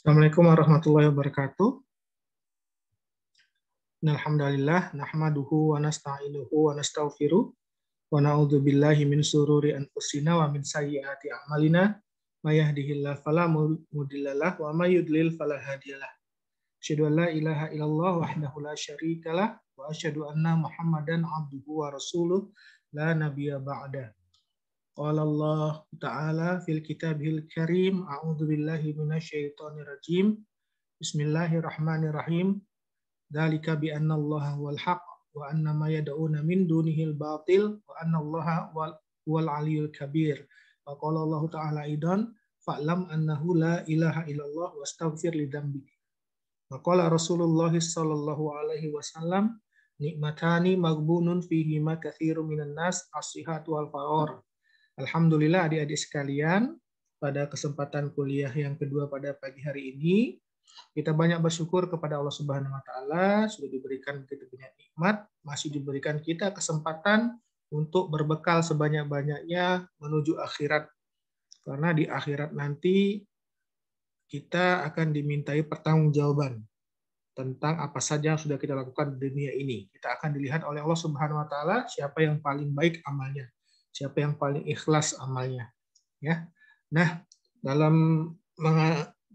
Assalamualaikum warahmatullahi wabarakatuh. Alhamdulillah nahmaduhu wa nasta'inuhu wa nastaghfiruh wa na'udzu billahi min sururi anfusina wa min sayyiati a'malina may yahdihillahu fala mudhillalah wa may yudlil fala hadiyalah. Asyhadu an la ilaha illallah wahdahu la syarikalah wa asyhadu anna Muhammadan abduhu wa rasuluh la nabiyya ba'da. Qala Allah Ta'ala fil kitabil karim a'udzu billahi minasyaitonir rajim. Bismillahirrahmanirrahim. Dzalika bi anna Allah wal haq wa anna ma yad'una min dunihil batil wa anna Allah wal aliyyul kabir. Wa qala Allah Ta'ala aidan fa'lam annahu la ilaha illallah wastaghfir li dzambi. Wa qala Rasulullah sallallahu alaihi wasallam nikmatani maghbunun fihi ma katsirun minan nas as-sihhatu wal faragh. Alhamdulillah adik-adik sekalian, pada kesempatan kuliah yang kedua pada pagi hari ini, kita banyak bersyukur kepada Allah Subhanahu wa taala sudah diberikan begitu banyak nikmat, masih diberikan kita kesempatan untuk berbekal sebanyak-banyaknya menuju akhirat. Karena di akhirat nanti kita akan dimintai pertanggungjawaban tentang apa saja yang sudah kita lakukan di dunia ini. Kita akan dilihat oleh Allah Subhanahu wa taala siapa yang paling baik amalnya, siapa yang paling ikhlas amalnya, ya. Nah, dalam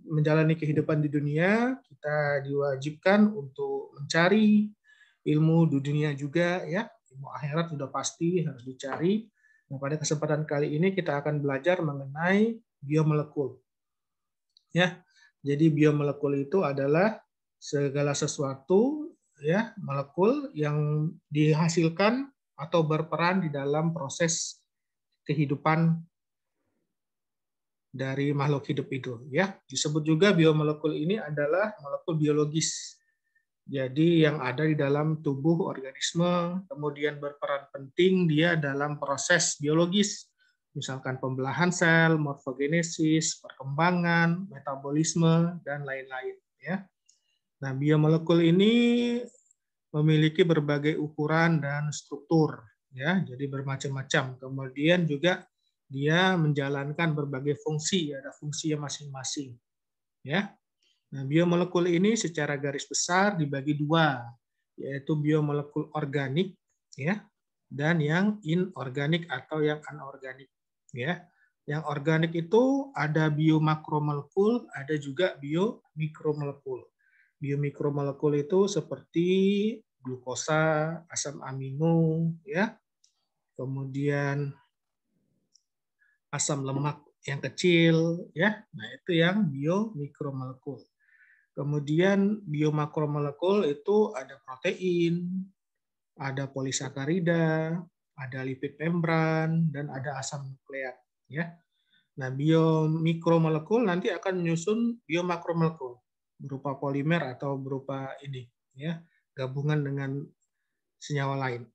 menjalani kehidupan di dunia, kita diwajibkan untuk mencari ilmu di dunia juga, ya. Ilmu akhirat sudah pasti harus dicari. Nah, pada kesempatan kali ini kita akan belajar mengenai biomolekul. Ya. Jadi biomolekul itu adalah segala sesuatu, ya, molekul yang dihasilkan atau berperan di dalam proses kehidupan dari makhluk hidup itu, ya. Disebut juga biomolekul ini adalah molekul biologis. Jadi yang ada di dalam tubuh organisme, kemudian berperan penting dia dalam proses biologis, misalkan pembelahan sel, morfogenesis, perkembangan, metabolisme, dan lain-lain, ya. Nah, biomolekul ini memiliki berbagai ukuran dan struktur, ya, jadi bermacam-macam. Kemudian juga dia menjalankan berbagai fungsi, ada fungsinya masing-masing, ya. Nah, biomolekul ini secara garis besar dibagi dua, yaitu biomolekul organik, ya, dan yang inorganik atau yang anorganik, ya. Yang organik itu ada biomakromolekul, ada juga biomikromolekul. Biomikromolekul itu seperti glukosa, asam amino, ya, kemudian asam lemak yang kecil, ya. Nah, itu yang biomikromolekul. Kemudian biomakromolekul itu ada protein, ada polisakarida, ada lipid membran, dan ada asam nukleat, ya. Nah, biomikromolekul nanti akan menyusun biomakromolekul berupa polimer atau berupa ini, ya, gabungan dengan senyawa lain.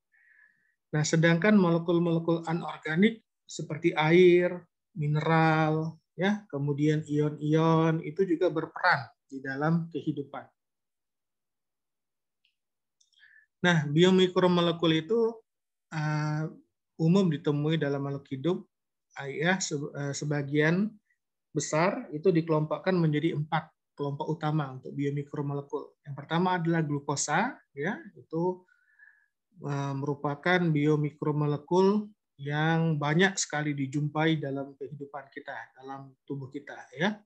Nah, sedangkan molekul-molekul anorganik seperti air, mineral, ya, kemudian ion-ion itu juga berperan di dalam kehidupan. Nah, biomikromolekul itu umum ditemui dalam makhluk hidup, ya, sebagian besar itu dikelompokkan menjadi 4 kelompok utama untuk biomikromolekul. Yang pertama adalah glukosa, ya, itu merupakan biomikromolekul yang banyak sekali dijumpai dalam kehidupan kita, dalam tubuh kita, ya.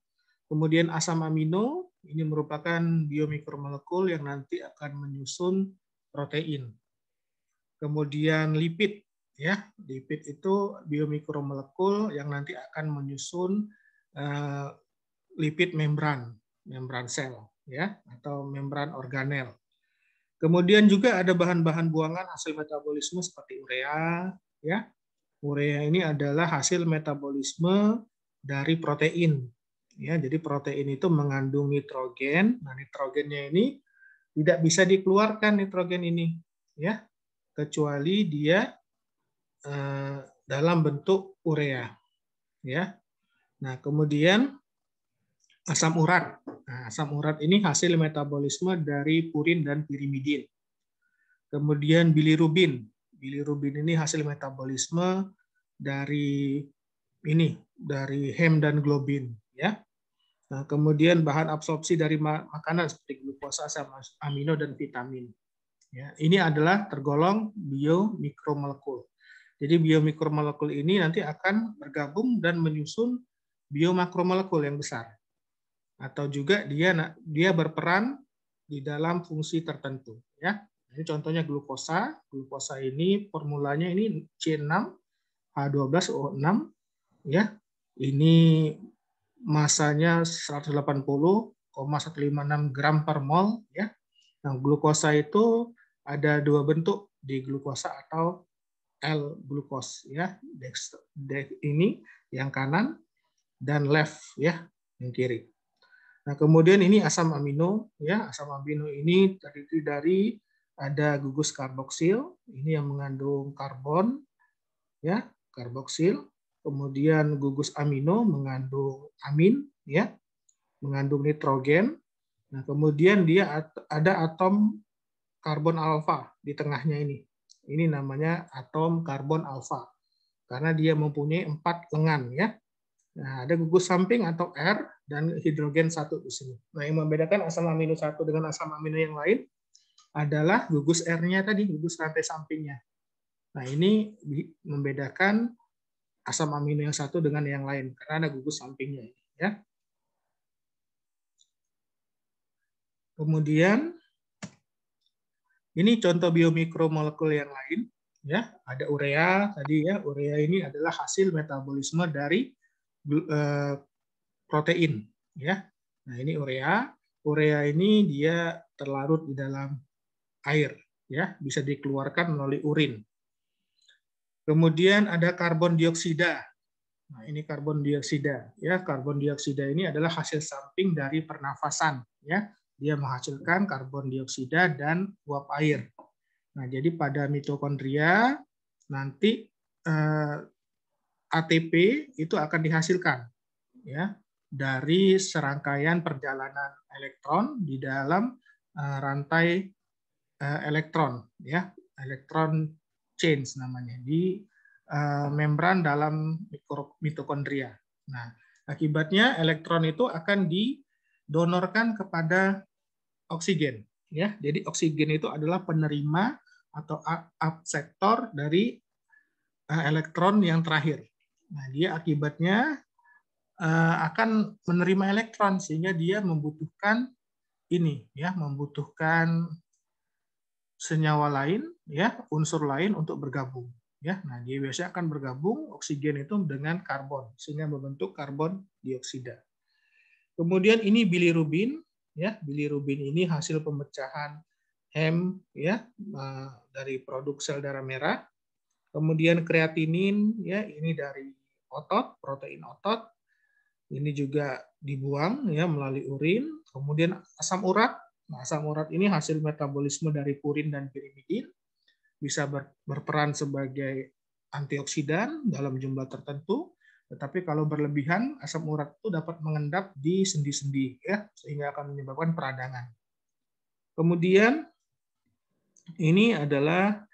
Kemudian asam amino ini merupakan biomikromolekul yang nanti akan menyusun protein. Kemudian lipid, ya, lipid itu biomikromolekul yang nanti akan menyusun lipid membran sel, ya, atau membran organel. Kemudian juga ada bahan-bahan buangan hasil metabolisme seperti urea, ya. Urea ini adalah hasil metabolisme dari protein, ya. Jadi protein itu mengandung nitrogen. Nah, nitrogennya ini tidak bisa dikeluarkan nitrogen ini, ya, kecuali dia dalam bentuk urea, ya. Nah, kemudian asam urat. Nah, asam urat ini hasil metabolisme dari purin dan pirimidin. Kemudian bilirubin. Bilirubin ini hasil metabolisme dari hem dan globin, ya. Nah, kemudian bahan absorpsi dari makanan seperti glukosa, asam amino, dan vitamin. Ya, ini adalah tergolong biomikromolekul. Jadi biomikromolekul ini nanti akan bergabung dan menyusun biomakromolekul yang besar. Atau juga dia berperan di dalam fungsi tertentu. Ya, ini contohnya glukosa. Glukosa ini formulanya ini C6H12O6. Ya, ini masanya 180,156 gram per mol. Ya, nah glukosa itu ada dua bentuk di glukosa atau L-glukos. Ya, ini yang kanan dan left ya yang kiri. Nah, kemudian ini asam amino, ya. Asam amino ini terdiri dari ada gugus karboksil, ini yang mengandung karbon, ya, karboksil. Kemudian gugus amino mengandung amin, ya, mengandung nitrogen. Nah, kemudian dia ada atom karbon alfa di tengahnya ini. Ini namanya atom karbon alfa karena dia mempunyai 4 lengan, ya. Nah, ada gugus samping atau R dan hidrogen 1 di sini. Nah, yang membedakan asam amino 1 dengan asam amino yang lain adalah gugus R-nya tadi, gugus rantai sampingnya. Nah, ini membedakan asam amino yang satu dengan yang lain karena ada gugus sampingnya, ya. Kemudian ini contoh biomikromolekul yang lain, ya. Ada urea tadi, ya. Urea ini adalah hasil metabolisme dari protein, ya. Nah, ini urea. Urea ini dia terlarut di dalam air, ya, bisa dikeluarkan melalui urin. Kemudian ada karbon dioksida. Nah, ini karbon dioksida, ya. Karbon dioksida ini adalah hasil samping dari pernafasan, ya. Dia menghasilkan karbon dioksida dan uap air. Nah, jadi pada mitokondria nanti ATP itu akan dihasilkan, ya, dari serangkaian perjalanan elektron di dalam rantai elektron, ya, elektron change namanya di membran dalam mitokondria. Nah, akibatnya elektron itu akan didonorkan kepada oksigen, ya. Jadi oksigen itu adalah penerima atau akseptor dari elektron yang terakhir. Nah, dia akibatnya akan menerima elektron sehingga dia membutuhkan ini, ya, membutuhkan senyawa lain, ya, unsur lain untuk bergabung, ya. Nah, dia biasanya akan bergabung oksigen itu dengan karbon sehingga membentuk karbon dioksida. Kemudian ini bilirubin, ya. Bilirubin ini hasil pemecahan heme, ya, dari produk sel darah merah. Kemudian kreatinin, ya, ini dari otot, protein otot. Ini juga dibuang, ya, melalui urin. Kemudian asam urat. Nah, asam urat ini hasil metabolisme dari purin dan pirimidin. Bisa berperan sebagai antioksidan dalam jumlah tertentu. Tetapi kalau berlebihan, asam urat itu dapat mengendap di sendi-sendi, ya, sehingga akan menyebabkan peradangan. Kemudian ini adalah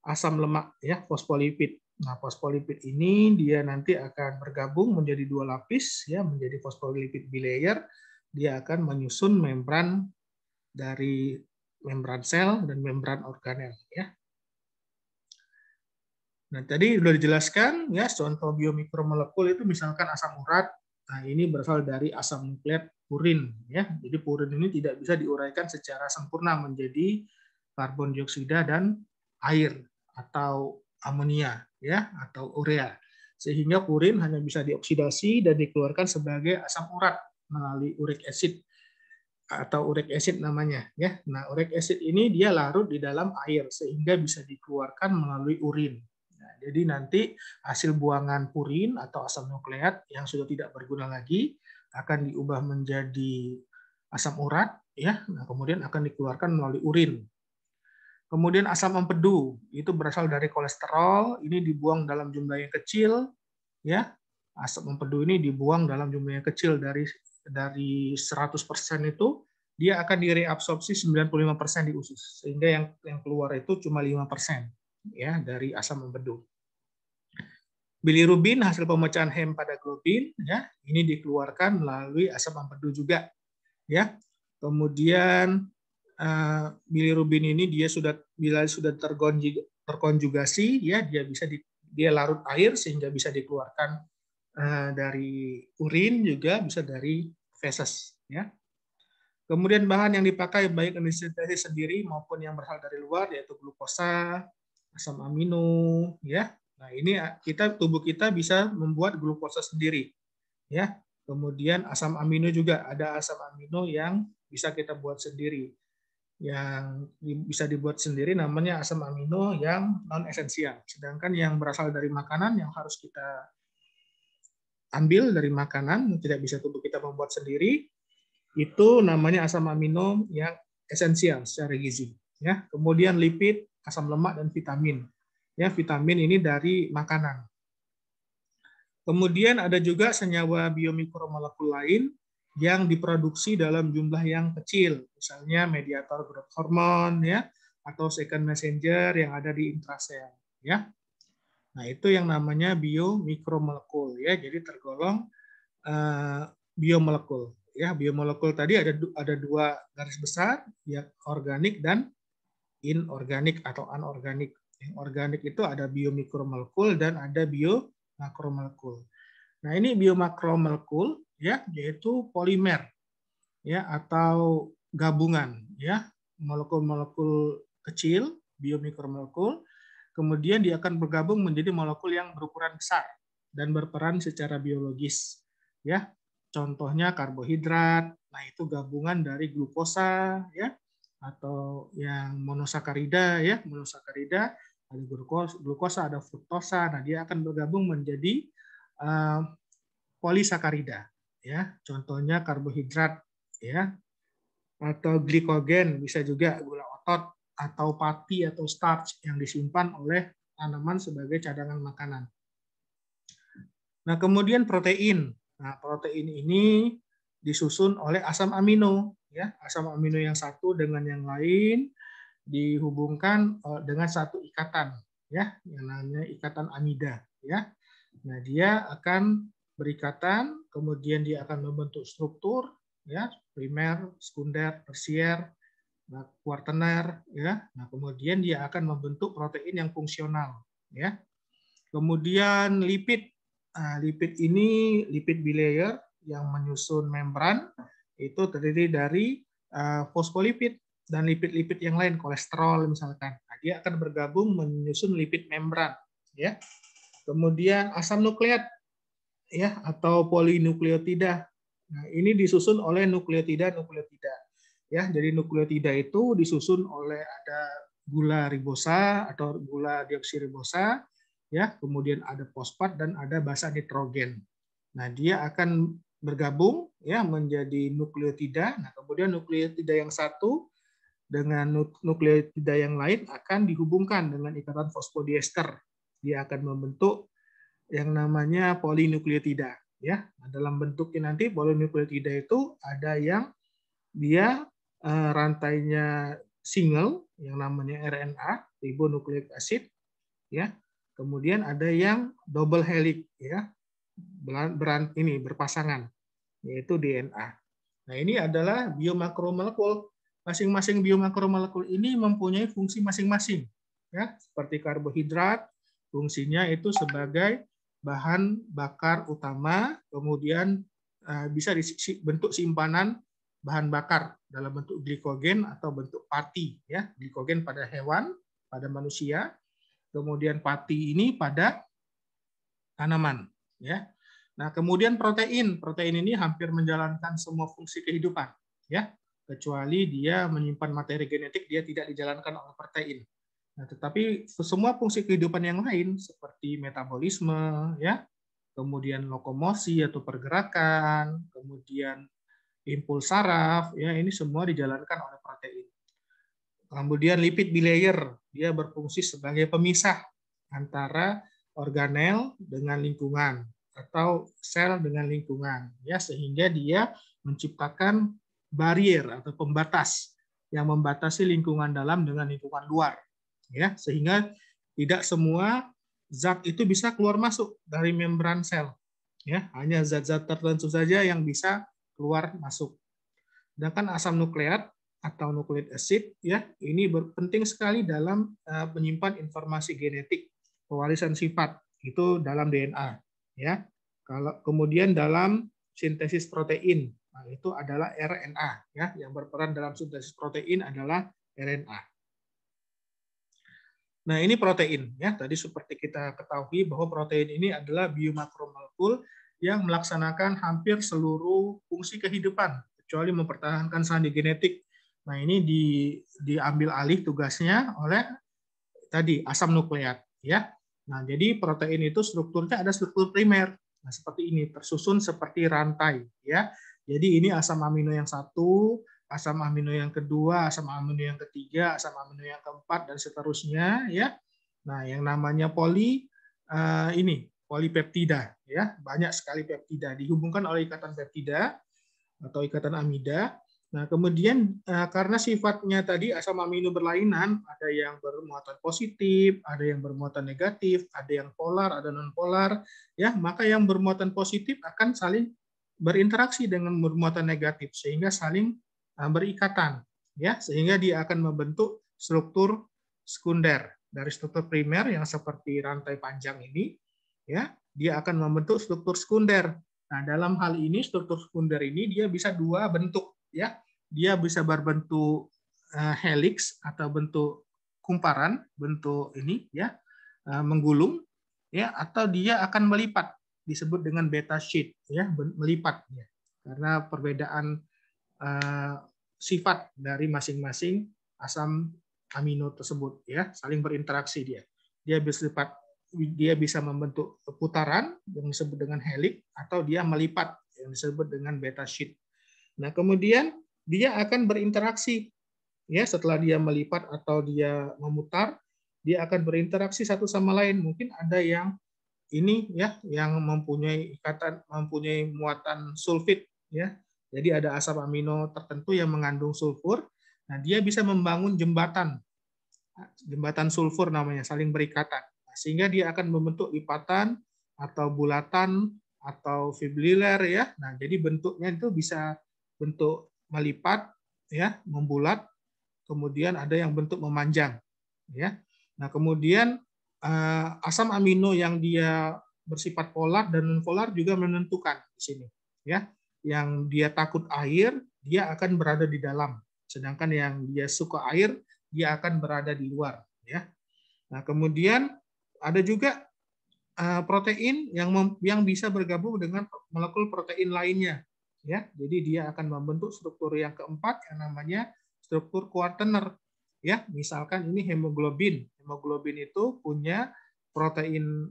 asam lemak, ya, fosfolipid. Nah, fosfolipid ini dia nanti akan bergabung menjadi 2 lapis, ya, menjadi fosfolipid bilayer. Dia akan menyusun membran dari membran sel dan membran organel, ya. Nah, tadi sudah dijelaskan, ya, contoh biomikromolekul itu misalkan asam urat. Nah, ini berasal dari asam nukleat purin, ya. Jadi purin ini tidak bisa diuraikan secara sempurna menjadi karbon dioksida dan air atau amonia, ya, atau urea. Sehingga purin hanya bisa dioksidasi dan dikeluarkan sebagai asam urat melalui uric acid atau uric acid namanya, ya. Nah, uric acid ini dia larut di dalam air sehingga bisa dikeluarkan melalui urin. Nah, jadi nanti hasil buangan purin atau asam nukleat yang sudah tidak berguna lagi akan diubah menjadi asam urat, ya. Nah, kemudian akan dikeluarkan melalui urin. Kemudian asam empedu itu berasal dari kolesterol, ini dibuang dalam jumlah yang kecil, ya. Asam empedu ini dibuang dalam jumlah yang kecil dari 100% itu dia akan direabsorpsi 95% di usus sehingga yang keluar itu cuma 5%, ya, dari asam empedu. Bilirubin hasil pemecahan hemoglobin, ya, ini dikeluarkan melalui asam ampedu juga, ya. Kemudian bilirubin ini bila sudah terkonjugasi, ya, dia larut air sehingga bisa dikeluarkan dari urin, juga bisa dari feses, ya. Kemudian bahan yang dipakai baik yang disintesis sendiri maupun yang berasal dari luar, yaitu glukosa, asam amino, ya. Nah, ini tubuh kita bisa membuat glukosa sendiri, ya. Kemudian asam amino juga, ada asam amino yang bisa kita buat sendiri. Yang bisa dibuat sendiri namanya asam amino yang non esensial. Sedangkan yang berasal dari makanan yang harus kita ambil dari makanan, tidak bisa tubuh kita membuat sendiri, itu namanya asam amino yang esensial secara gizi, ya. Kemudian lipid, asam lemak, dan vitamin, ya. Vitamin ini dari makanan. Kemudian ada juga senyawa biomikromolekul lain yang diproduksi dalam jumlah yang kecil, misalnya mediator growth hormone, ya, atau second messenger yang ada di intrasel, ya. Nah, itu yang namanya biomikromolekul, ya. Jadi tergolong biomolekul. Ya, biomolekul tadi ada dua garis besar, ya, organik dan inorganik atau anorganik. Yang organik itu ada biomikromolekul dan ada biomakromolekul. Nah, ini biomakromolekul, ya, yaitu polimer, ya, atau gabungan, ya, molekul-molekul kecil, biomikromolekul, kemudian dia akan bergabung menjadi molekul yang berukuran besar dan berperan secara biologis, ya. Contohnya karbohidrat, nah itu gabungan dari glukosa, ya, atau yang monosakarida, ya, monosakarida, ada glukosa, ada fruktosa, nah dia akan bergabung menjadi polisakarida, ya. Contohnya karbohidrat, ya, atau glikogen, bisa juga gula otot atau pati atau starch yang disimpan oleh tanaman sebagai cadangan makanan. Nah, kemudian protein. Nah, protein ini disusun oleh asam amino, ya. Asam amino yang satu dengan yang lain dihubungkan dengan satu ikatan, ya, yang namanya ikatan amida, ya. Nah, dia akan berikatan, kemudian dia akan membentuk struktur, ya, primer, sekunder, tersier, kuartener, ya. Nah, kemudian dia akan membentuk protein yang fungsional, ya. Kemudian lipid. Lipid ini lipid bilayer yang menyusun membran, itu terdiri dari fosfolipid dan lipid-lipid yang lain, kolesterol misalkan. Nah, dia akan bergabung menyusun lipid membran, ya. Kemudian asam nukleat, ya, atau polinukleotida. Nah, ini disusun oleh nukleotida, ya. Jadi nukleotida itu disusun oleh ada gula ribosa atau gula deoksiribosa, ya, kemudian ada fosfat dan ada basa nitrogen. Nah, dia akan bergabung, ya, menjadi nukleotida. Nah, kemudian nukleotida yang satu dengan nukleotida yang lain akan dihubungkan dengan ikatan fosfodiester. Dia akan membentuk yang namanya polinukleotida, ya. Nah, dalam bentuknya nanti polinukleotida itu ada yang dia rantainya single yang namanya RNA, ribonucleic acid, ya. Kemudian ada yang double helix, ya, berpasangan, yaitu DNA. Nah, ini adalah biomakromolekul. Masing-masing biomakromolekul ini mempunyai fungsi masing-masing, ya. Seperti karbohidrat, fungsinya itu sebagai bahan bakar utama, kemudian bisa dibentuk simpanan bahan bakar dalam bentuk glikogen atau bentuk pati, ya. Glikogen pada hewan, pada manusia, kemudian pati ini pada tanaman, ya. Nah, kemudian protein ini hampir menjalankan semua fungsi kehidupan, ya, kecuali dia menyimpan materi genetik, dia tidak dijalankan oleh protein. Nah, tetapi semua fungsi kehidupan yang lain seperti metabolisme, ya, kemudian lokomosi atau pergerakan, kemudian impuls saraf, ya, ini semua dijalankan oleh protein. Kemudian lipid bilayer, dia berfungsi sebagai pemisah antara organel dengan lingkungan atau sel dengan lingkungan, ya, sehingga dia menciptakan barrier atau pembatas yang membatasi lingkungan dalam dengan lingkungan luar, ya, sehingga tidak semua zat itu bisa keluar masuk dari membran sel. Ya, hanya zat-zat tertentu saja yang bisa keluar masuk. Sedangkan asam nukleat atau nucleic acid ya, ini penting sekali dalam menyimpan informasi genetik, pewarisan sifat itu dalam DNA ya. Kalau kemudian dalam sintesis protein, nah, itu adalah RNA ya, yang berperan dalam sintesis protein adalah RNA. Nah, ini protein ya. Tadi seperti kita ketahui bahwa protein ini adalah biomakromolekul yang melaksanakan hampir seluruh fungsi kehidupan kecuali mempertahankan sandi genetik. Nah, ini diambil alih tugasnya oleh tadi asam nukleat ya. Nah, jadi protein itu strukturnya ada struktur primer. Nah, seperti ini, tersusun seperti rantai ya. Jadi ini asam amino yang satu, asam amino yang kedua, asam amino yang ketiga, asam amino yang keempat dan seterusnya ya. Nah, yang namanya polipeptida ya, banyak sekali peptida dihubungkan oleh ikatan peptida atau ikatan amida. Nah, kemudian karena sifatnya tadi asam amino berlainan, ada yang bermuatan positif, ada yang bermuatan negatif, ada yang polar, ada non polar, ya, maka yang bermuatan positif akan saling berinteraksi dengan bermuatan negatif sehingga saling berikatan, ya, sehingga dia akan membentuk struktur sekunder. Dari struktur primer yang seperti rantai panjang ini, ya, dia akan membentuk struktur sekunder. Nah, dalam hal ini struktur sekunder ini dia bisa dua bentuk ya. Dia bisa berbentuk helix atau bentuk kumparan, bentuk ini ya, menggulung ya, atau dia akan melipat, disebut dengan beta sheet ya, melipat ya. Karena perbedaan sifat dari masing-masing asam amino tersebut ya, saling berinteraksi dia. Dia bisa membentuk putaran yang disebut dengan helix atau dia melipat yang disebut dengan beta sheet. Nah, kemudian dia akan berinteraksi ya, setelah dia melipat atau dia memutar, dia akan berinteraksi satu sama lain. Mungkin ada yang ini ya, yang mempunyai muatan sulfit ya. Jadi ada asam amino tertentu yang mengandung sulfur. Nah, dia bisa membangun jembatan sulfur namanya, saling berikatan. Sehingga dia akan membentuk lipatan atau bulatan atau fibriler ya. Nah, jadi bentuknya itu bisa bentuk melipat ya, membulat, kemudian ada yang bentuk memanjang ya. Nah, kemudian asam amino yang dia bersifat polar dan non polar juga menentukan di sini ya. Yang dia takut air, dia akan berada di dalam. Sedangkan yang dia suka air, dia akan berada di luar ya. Nah, kemudian ada juga protein yang bisa bergabung dengan molekul protein lainnya ya. Jadi dia akan membentuk struktur yang keempat yang namanya struktur kuartener ya. Misalkan ini hemoglobin. Hemoglobin itu punya protein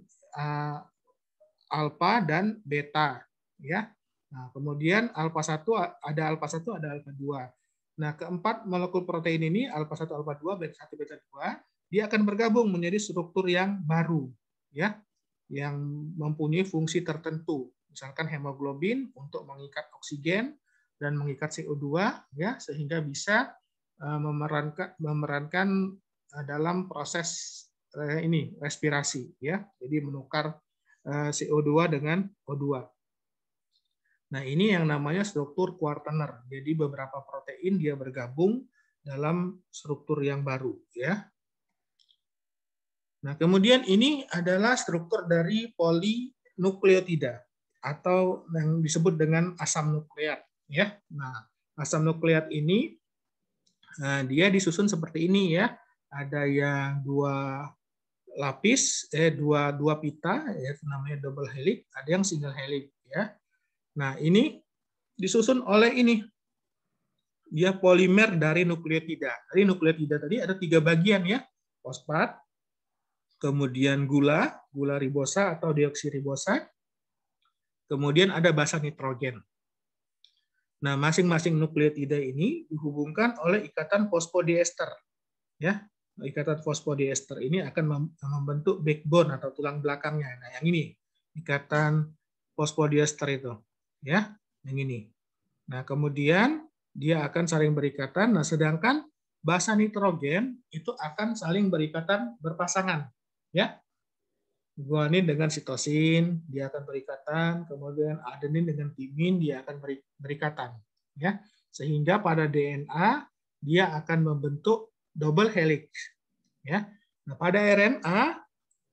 alfa dan beta ya. Nah, kemudian alfa 1 ada alfa 1 ada alfa 2. Nah, keempat molekul protein ini alfa 1 alfa 2 beta 1 beta 2 dia akan bergabung menjadi struktur yang baru ya, yang mempunyai fungsi tertentu. Misalkan hemoglobin untuk mengikat oksigen dan mengikat CO2 ya, sehingga bisa memerankan dalam proses ini respirasi ya. Jadi menukar CO2 dengan O2. Nah, ini yang namanya struktur kuartener. Jadi beberapa protein dia bergabung dalam struktur yang baru ya. Nah, kemudian ini adalah struktur dari polinukleotida atau yang disebut dengan asam nukleat ya. Nah, asam nukleat ini dia disusun seperti ini ya. Ada yang dua lapis, dua pita ya, namanya double helix, ada yang single helix ya. Nah, ini disusun oleh ini. Dia polimer dari nukleotida. Dari nukleotida tadi ada 3 bagian ya. Fosfat, kemudian gula ribosa atau deoksiribosa, kemudian ada basa nitrogen. Nah, masing-masing nukleotida ini dihubungkan oleh ikatan fosfodiester. Ya, ikatan fosfodiester ini akan membentuk backbone atau tulang belakangnya. Nah, yang ini ikatan fosfodiester itu, ya, yang ini. Nah, kemudian dia akan saling berikatan. Nah, sedangkan basa nitrogen itu akan saling berikatan berpasangan, ya. Guanin dengan sitosin dia akan berikatan, kemudian adenin dengan timin dia akan berikatan, ya. Sehingga pada DNA dia akan membentuk double helix, ya. Nah, pada RNA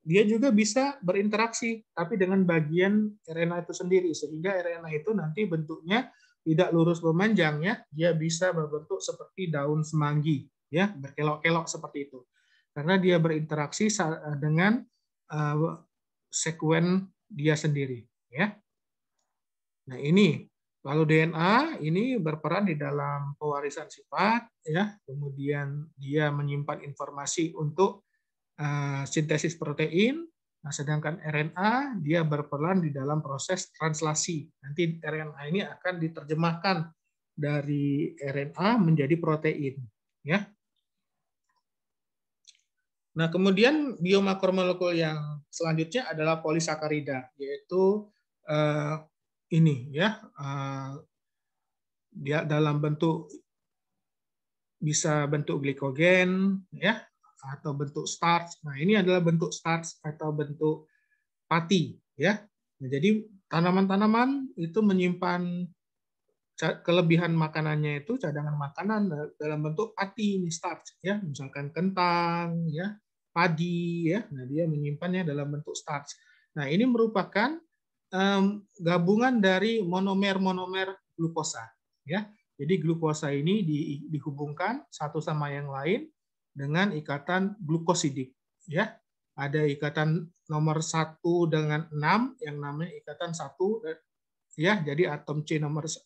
dia juga bisa berinteraksi, tapi dengan bagian RNA itu sendiri, sehingga RNA itu nanti bentuknya tidak lurus memanjang, ya. Dia bisa berbentuk seperti daun semanggi, ya, berkelok-kelok seperti itu, karena dia berinteraksi dengan sekuen dia sendiri, ya. Nah, ini lalu DNA ini berperan di dalam pewarisan sifat, ya. Kemudian dia menyimpan informasi untuk sintesis protein. Nah, sedangkan RNA dia berperan di dalam proses translasi. Nanti RNA ini akan diterjemahkan dari RNA menjadi protein, ya. Nah, kemudian biomakromolekul yang selanjutnya adalah polisakarida, yaitu ini, ya, dia dalam bentuk bisa bentuk glikogen, ya, atau bentuk starch. Nah, ini adalah bentuk starch atau bentuk pati, ya. Nah, jadi tanaman-tanaman itu menyimpan kelebihan makanannya itu cadangan makanan dalam bentuk pati, ini starch, ya, misalkan kentang, ya, padi, ya. Nah, dia menyimpannya dalam bentuk starch. Nah, ini merupakan gabungan dari monomer-monomer glukosa, ya. Jadi glukosa ini dihubungkan satu sama yang lain dengan ikatan glukosidik, ya. Ada ikatan nomor 1 dengan 6 yang namanya ikatan 1, ya. Jadi atom C nomor 1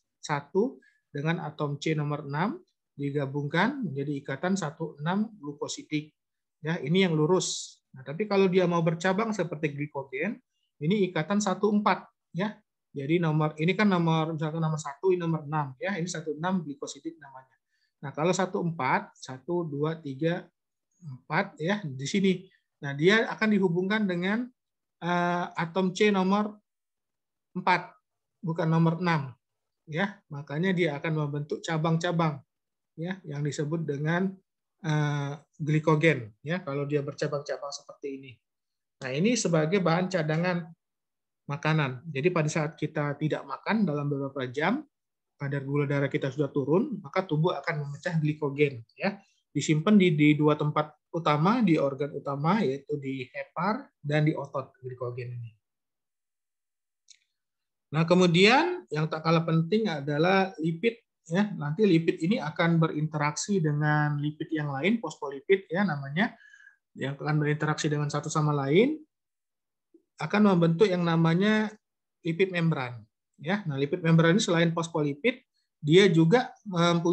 dengan atom C nomor 6 digabungkan menjadi ikatan 1,6 glukosidik. Ya, ini yang lurus. Nah, tapi kalau dia mau bercabang seperti glikogen, ini ikatan 1,4, ya. Jadi nomor ini kan nomor misalkan nomor 1, ini nomor 6, ya. Ini 1,6 glikosidik namanya. Nah, kalau 1,4, 1 2 3 4, ya, di sini. Nah, dia akan dihubungkan dengan atom C nomor 4, bukan nomor 6, ya. Makanya dia akan membentuk cabang-cabang, ya, yang disebut dengan glikogen, ya, kalau dia bercabang-cabang seperti ini. Nah, ini sebagai bahan cadangan makanan. Jadi pada saat kita tidak makan dalam beberapa jam, kadar gula darah kita sudah turun, maka tubuh akan memecah glikogen, ya. Disimpan di dua tempat utama, di organ utama, yaitu di hepar dan di otot glikogen ini. Nah, kemudian yang tak kalah penting adalah lipid, ya. Nanti lipid ini akan berinteraksi dengan lipid yang lain, fosfolipid, ya, namanya, yang akan berinteraksi dengan satu sama lain, akan membentuk yang namanya lipid membran, ya. Nah, lipid membran ini selain fosfolipid, dia juga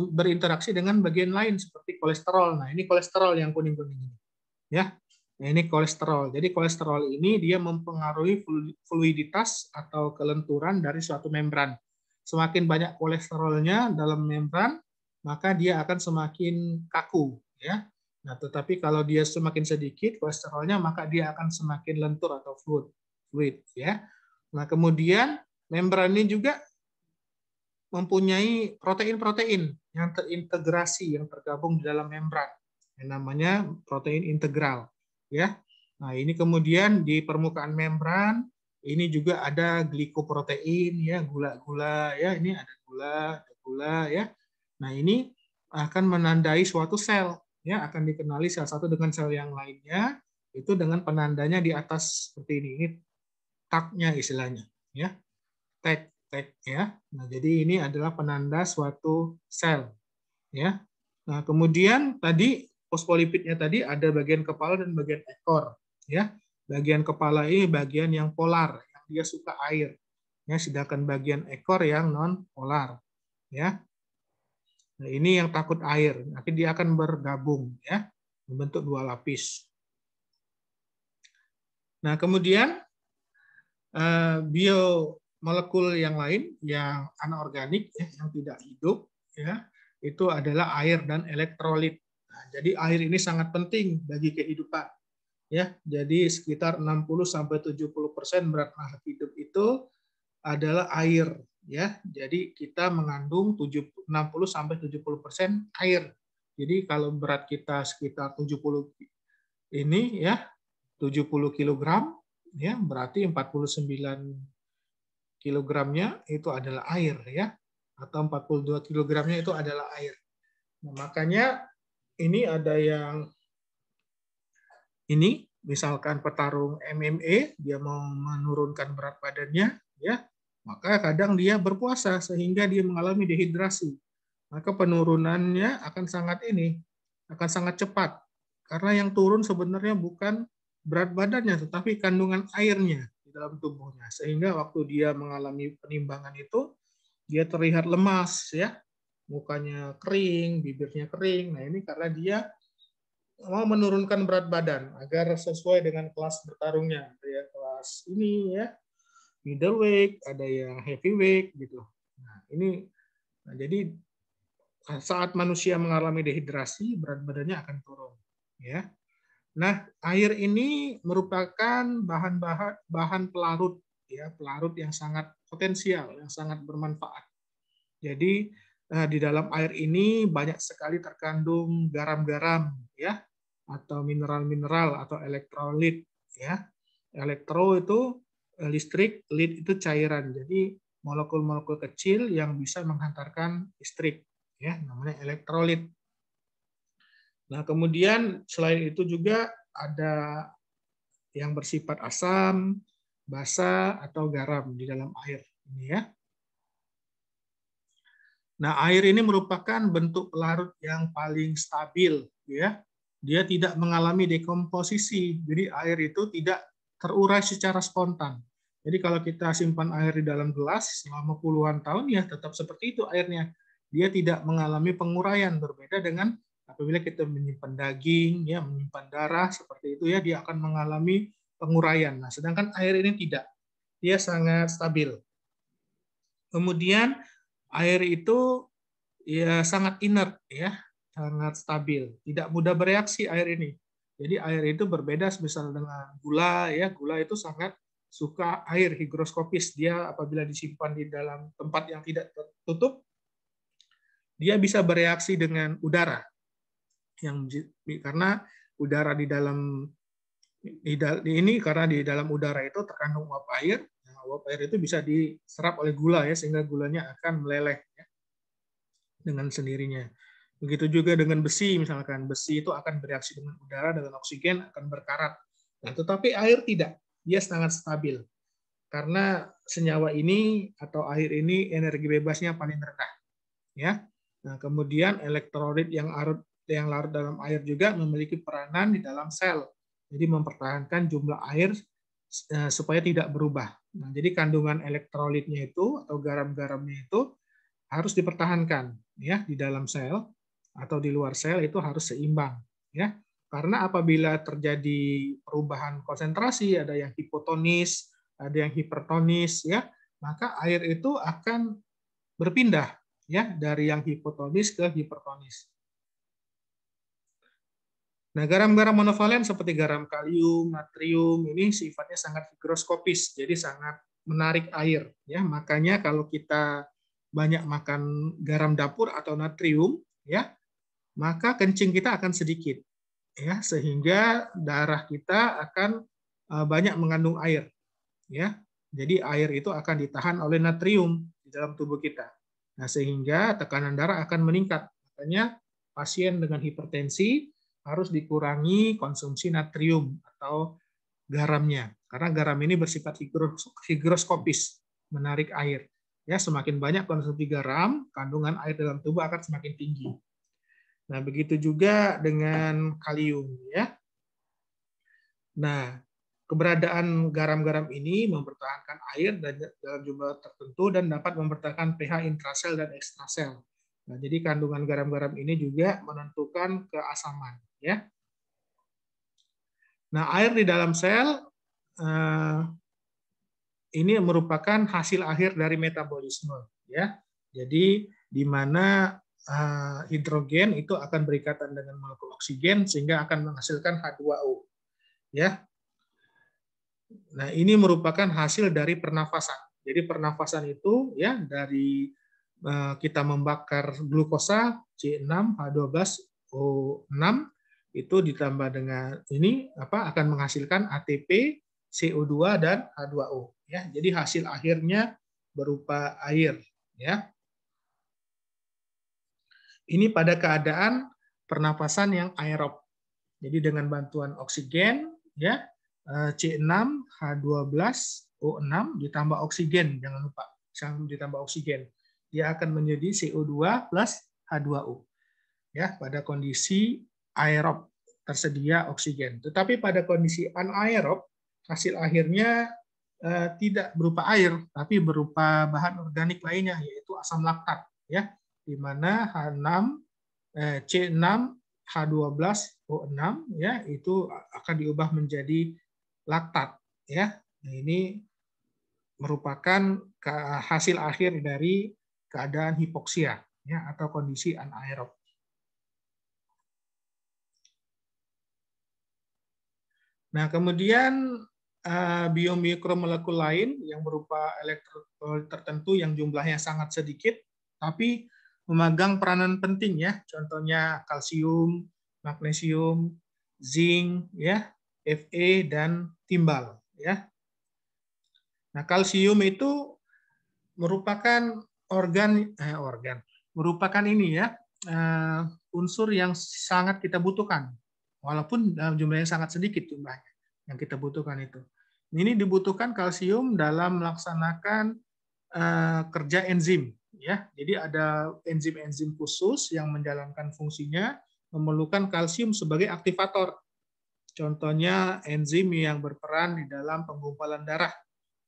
berinteraksi dengan bagian lain seperti kolesterol. Nah, ini kolesterol yang kuning-kuning ini, ya. Nah, ini kolesterol. Jadi kolesterol ini dia mempengaruhi fluiditas atau kelenturan dari suatu membran. Semakin banyak kolesterolnya dalam membran, maka dia akan semakin kaku, ya. Nah, tetapi kalau dia semakin sedikit kolesterolnya, maka dia akan semakin lentur atau fluid, ya. Nah, kemudian membran ini juga mempunyai protein-protein yang terintegrasi, yang tergabung di dalam membran, yang namanya protein integral, ya. Nah, ini kemudian di permukaan membran ini juga ada glikoprotein, ya, gula-gula, ya. Ini ada gula, ya. Nah, ini akan menandai suatu sel, ya, akan dikenali sel satu dengan sel yang lainnya itu dengan penandanya di atas seperti ini. Ini tagnya istilahnya, ya. Tag, ya. Nah, jadi ini adalah penanda suatu sel, ya. Nah, kemudian tadi fosfolipidnya tadi ada bagian kepala dan bagian ekor, ya. Bagian kepala ini bagian yang polar, yang dia suka air, ya. Sedangkan bagian ekor yang non polar, ya. Nah, ini yang takut air, nanti dia akan bergabung, ya, membentuk dua lapis. Nah, kemudian biomolekul yang lain yang anorganik, ya, yang tidak hidup, ya, itu adalah air dan elektrolit. Nah, jadi air ini sangat penting bagi kehidupan, ya. Jadi sekitar 60-70% berat makhluk hidup itu adalah air, ya. Jadi kita mengandung 60-70% air. Jadi kalau berat kita sekitar 70 ini, ya, 70 kg, ya, berarti 49 kilogramnya itu adalah air, ya, atau 42 kilogramnya itu adalah air. Nah, makanya ini ada yang ini, misalkan petarung MMA, dia mau menurunkan berat badannya, ya, maka kadang dia berpuasa sehingga dia mengalami dehidrasi. Maka penurunannya akan sangat cepat. Karena yang turun sebenarnya bukan berat badannya, tetapi kandungan airnya di dalam tubuhnya. Sehingga waktu dia mengalami penimbangan itu, dia terlihat lemas, ya, mukanya kering, bibirnya kering. Nah, ini karena dia mau menurunkan berat badan agar sesuai dengan kelas bertarungnya. Ada yang kelas ini, ya, middleweight, ada yang heavyweight gitu. Nah, jadi saat manusia mengalami dehidrasi, berat badannya akan turun, ya. Nah, air ini merupakan bahan pelarut, ya, pelarut yang sangat potensial, yang sangat bermanfaat. Jadi di dalam air ini banyak sekali terkandung garam-garam, ya, atau mineral-mineral atau elektrolit, ya. Elektro itu listrik, lit itu cairan. Jadi molekul-molekul kecil yang bisa menghantarkan listrik, ya, namanya elektrolit. Nah, kemudian selain itu juga ada yang bersifat asam, basa, atau garam di dalam air. Ini, ya. Nah, air ini merupakan bentuk pelarut yang paling stabil, ya. Dia tidak mengalami dekomposisi. Jadi air itu tidak terurai secara spontan. Jadi kalau kita simpan air di dalam gelas selama puluhan tahun, ya tetap seperti itu airnya. Dia tidak mengalami penguraian, berbeda dengan apabila kita menyimpan daging, ya, menyimpan darah seperti itu, ya, dia akan mengalami penguraian. Nah, sedangkan air ini tidak. Dia sangat stabil. Kemudian air itu, ya, sangat inert, ya, sangat stabil, tidak mudah bereaksi air ini. Jadi air itu berbeda misal dengan gula, ya, gula itu sangat suka air higroskopis. Dia apabila disimpan di dalam tempat yang tidak tertutup, dia bisa bereaksi dengan udara. Karena udara di dalam karena di dalam udara itu terkandung uap air. Nah, uap air itu bisa diserap oleh gula, ya, sehingga gulanya akan meleleh, ya, dengan sendirinya. Begitu juga dengan besi, misalkan besi itu akan bereaksi dengan udara, dengan oksigen akan berkarat. Nah, tetapi air tidak, dia sangat stabil karena senyawa ini atau air ini energi bebasnya paling rendah, ya. Nah, kemudian elektrolit yang larut dalam air juga memiliki peranan di dalam sel, jadi mempertahankan jumlah air supaya tidak berubah. Nah, jadi kandungan elektrolitnya itu atau garam-garamnya itu harus dipertahankan, ya, di dalam sel atau di luar sel itu harus seimbang, ya. Karena apabila terjadi perubahan konsentrasi, ada yang hipotonis, ada yang hipertonis, ya, maka air itu akan berpindah, ya, dari yang hipotonis ke hipertonis. Nah, garam-garam monovalen seperti garam kalium, natrium ini sifatnya sangat higroskopis, jadi sangat menarik air, ya. Makanya kalau kita banyak makan garam dapur atau natrium, ya, maka kencing kita akan sedikit, ya, sehingga darah kita akan banyak mengandung air, ya. Jadi air itu akan ditahan oleh natrium di dalam tubuh kita. Nah, sehingga tekanan darah akan meningkat. Makanya pasien dengan hipertensi harus dikurangi konsumsi natrium atau garamnya, karena garam ini bersifat higroskopis, menarik air. Ya, semakin banyak konsumsi garam, kandungan air dalam tubuh akan semakin tinggi. Nah, begitu juga dengan kalium, ya. Nah, keberadaan garam-garam ini mempertahankan air dalam jumlah tertentu dan dapat mempertahankan pH intrasel dan ekstrasel. Nah, jadi kandungan garam-garam ini juga menentukan keasaman, ya. Nah, air di dalam sel ini merupakan hasil akhir dari metabolisme, ya. Jadi di mana hidrogen itu akan berikatan dengan molekul oksigen sehingga akan menghasilkan H2O, ya. Nah, ini merupakan hasil dari pernafasan. Jadi pernafasan itu, ya, dari kita membakar glukosa C6H12O6 itu ditambah dengan ini akan menghasilkan ATP CO2 dan H2O ya. Jadi hasil akhirnya berupa air ya. Ini pada keadaan pernapasan yang aerob. Jadi dengan bantuan oksigen ya, C6H12O6 ditambah oksigen, jangan lupa ditambah oksigen. Dia akan menjadi CO2 plus H2O. Ya, pada kondisi aerob tersedia oksigen. Tetapi pada kondisi anaerob hasil akhirnya tidak berupa air, tapi berupa bahan organik lainnya, yaitu asam laktat, ya, di mana C6H12O6 ya itu akan diubah menjadi laktat, ya. Nah, ini merupakan hasil akhir dari keadaan hipoksia, ya, atau kondisi anaerob. Nah, kemudian biomikromolekul lain yang berupa elektrolit tertentu yang jumlahnya sangat sedikit, tapi memegang peranan penting ya. Contohnya kalsium, magnesium, zinc, ya, Fe dan timbal, ya. Nah, kalsium itu merupakan merupakan ini ya unsur yang sangat kita butuhkan. Walaupun dalam jumlah yang sangat sedikit jumlahnya yang kita butuhkan itu. Ini dibutuhkan kalsium dalam melaksanakan kerja enzim, ya. Jadi ada enzim-enzim khusus yang menjalankan fungsinya memerlukan kalsium sebagai aktivator. Contohnya enzim yang berperan di dalam penggumpalan darah,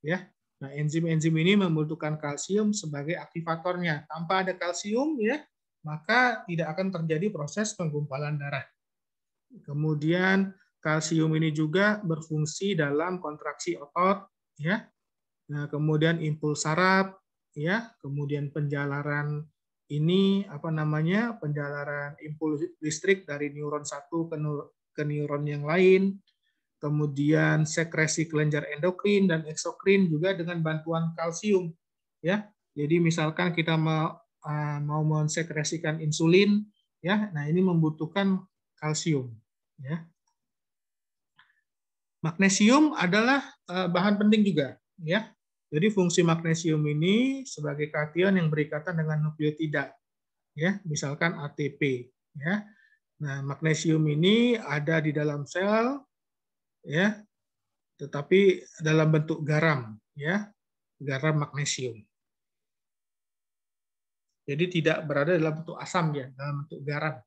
ya. Nah, enzim-enzim ini membutuhkan kalsium sebagai aktivatornya. Tanpa ada kalsium, ya, maka tidak akan terjadi proses penggumpalan darah. Kemudian kalsium ini juga berfungsi dalam kontraksi otot, ya. Nah, kemudian impuls saraf, ya, kemudian penjalaran ini penjalaran impuls listrik dari neuron satu ke neuron yang lain. Kemudian sekresi kelenjar endokrin dan eksokrin juga dengan bantuan kalsium, ya. Jadi misalkan kita mau mensekresikan insulin, ya. Nah, ini membutuhkan kalsium, ya. Magnesium adalah bahan penting juga, ya. Jadi fungsi magnesium ini sebagai kation yang berikatan dengan nukleotida, ya, misalkan ATP, ya. Nah, magnesium ini ada di dalam sel, ya, tetapi dalam bentuk garam, ya, garam magnesium. Jadi tidak berada dalam bentuk asam, ya, dalam bentuk garam,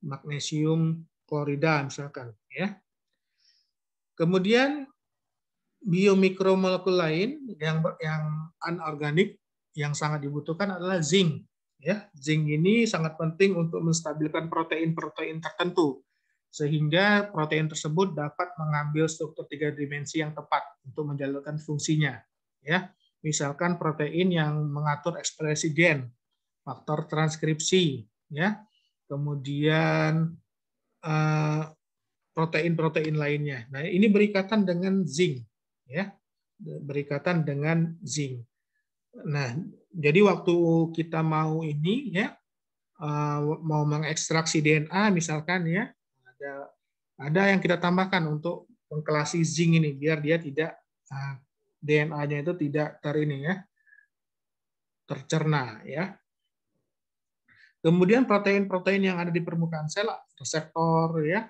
magnesium klorida misalkan, ya. Kemudian biomikromolekul lain yang anorganik yang sangat dibutuhkan adalah zinc, ya. Zinc ini sangat penting untuk menstabilkan protein-protein tertentu sehingga protein tersebut dapat mengambil struktur 3 dimensi yang tepat untuk menjalankan fungsinya, ya. Misalkan protein yang mengatur ekspresi gen, faktor transkripsi, ya. Kemudian protein-protein lainnya. Nah, ini berikatan dengan zinc, ya. Berikatan dengan zinc. Nah, jadi waktu kita mau ini, ya, mau mengekstraksi DNA misalkan, ya, ada yang kita tambahkan untuk mengkelasi zinc ini biar dia tidak DNA-nya itu tidak tercerna, ya. Kemudian protein-protein yang ada di permukaan sel, reseptor, ya,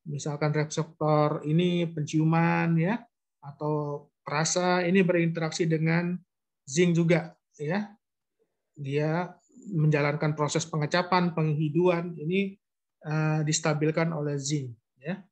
misalkan reseptor ini penciuman, ya, atau perasa, ini berinteraksi dengan zinc juga, ya. Dia menjalankan proses pengecapan, penghiduan, ini distabilkan oleh zinc, ya.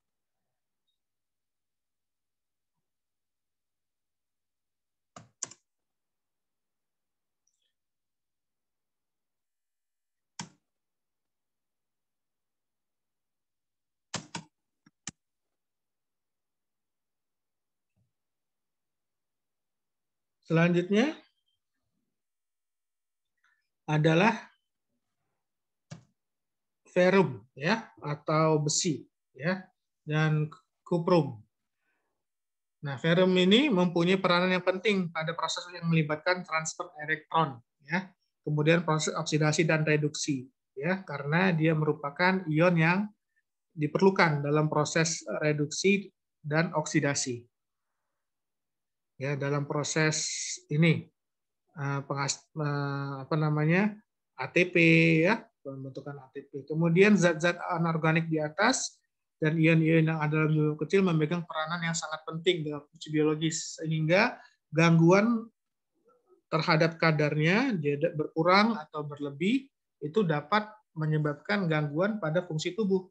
Selanjutnya adalah ferrum, ya, atau besi, ya, dan kuprum. Nah, ferrum ini mempunyai peranan yang penting pada proses yang melibatkan transfer elektron, ya. Kemudian proses oksidasi dan reduksi, ya, karena dia merupakan ion yang diperlukan dalam proses reduksi dan oksidasi. ya dalam proses ini ATP ya, pembentukan ATP. Kemudian zat-zat anorganik di atas dan ion-ion yang ada dalam jumlah kecil memegang peranan yang sangat penting dalam fungsi biologis, sehingga gangguan terhadap kadarnya dia berkurang atau berlebih itu dapat menyebabkan gangguan pada fungsi tubuh.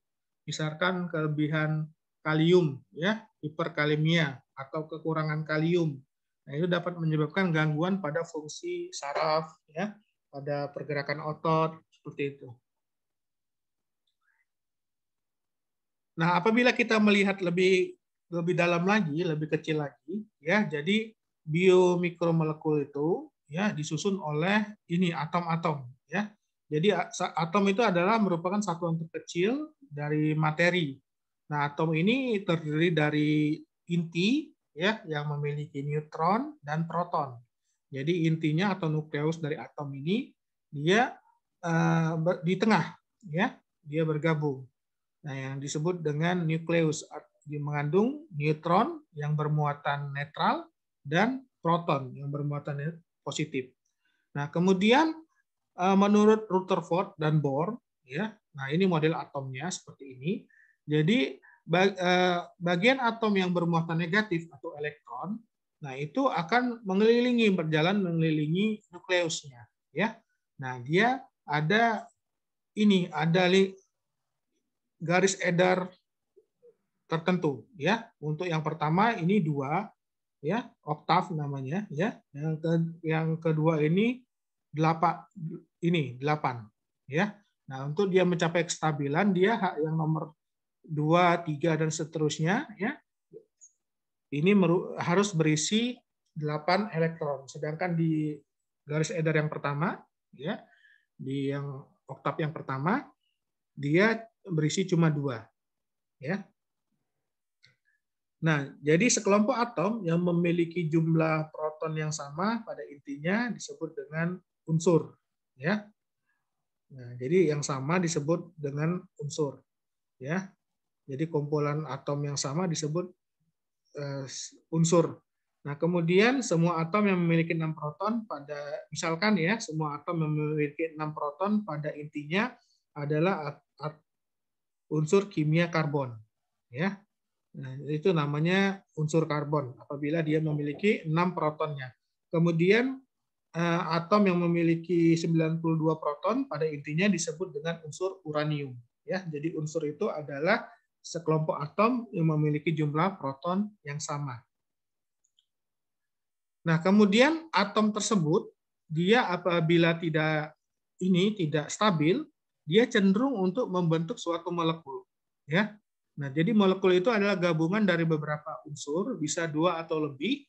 Misalkan kelebihan kalium ya, hiperkalemia atau kekurangan kalium. Nah, itu dapat menyebabkan gangguan pada fungsi saraf ya, pada pergerakan otot seperti itu. Nah, apabila kita melihat lebih dalam lagi, lebih kecil lagi, ya, jadi biomikromolekul itu ya disusun oleh ini atom-atom, ya. Jadi atom itu adalah merupakan satuan terkecil dari materi. Nah, atom ini terdiri dari inti, ya, yang memiliki neutron dan proton. Jadi intinya atau nukleus dari atom ini dia di tengah, ya, dia bergabung. Nah, yang disebut dengan nukleus mengandung neutron yang bermuatan netral dan proton yang bermuatan positif. Nah, kemudian menurut Rutherford dan Bohr, ya, nah ini model atomnya seperti ini. Jadi bagian atom yang bermuatan negatif atau elektron, nah itu akan berjalan mengelilingi nukleusnya, ya. Nah, dia ada garis edar tertentu ya. Untuk yang pertama ini 2 ya, oktav namanya ya. Yang kedua ini 8 ya. Nah, untuk dia mencapai kestabilan dia yang nomor 2, 3 dan seterusnya ya. Ini harus berisi 8 elektron. Sedangkan di garis edar yang pertama ya, di yang oktav yang pertama dia berisi cuma 2 ya. Nah, jadi sekelompok atom yang memiliki jumlah proton yang sama pada intinya disebut dengan unsur ya. Nah, jadi yang sama disebut dengan unsur ya. Jadi kumpulan atom yang sama disebut unsur. Nah, kemudian semua atom yang memiliki 6 proton pada misalkan ya, semua atom yang memiliki 6 proton pada intinya adalah unsur kimia karbon ya. Nah, itu namanya unsur karbon apabila dia memiliki 6 protonnya. Kemudian atom yang memiliki 92 proton pada intinya disebut dengan unsur uranium ya. Jadi unsur itu adalah sekelompok atom yang memiliki jumlah proton yang sama. Nah, kemudian atom tersebut dia apabila tidak stabil, dia cenderung untuk membentuk suatu molekul ya. Nah, jadi molekul itu adalah gabungan dari beberapa unsur, bisa 2 atau lebih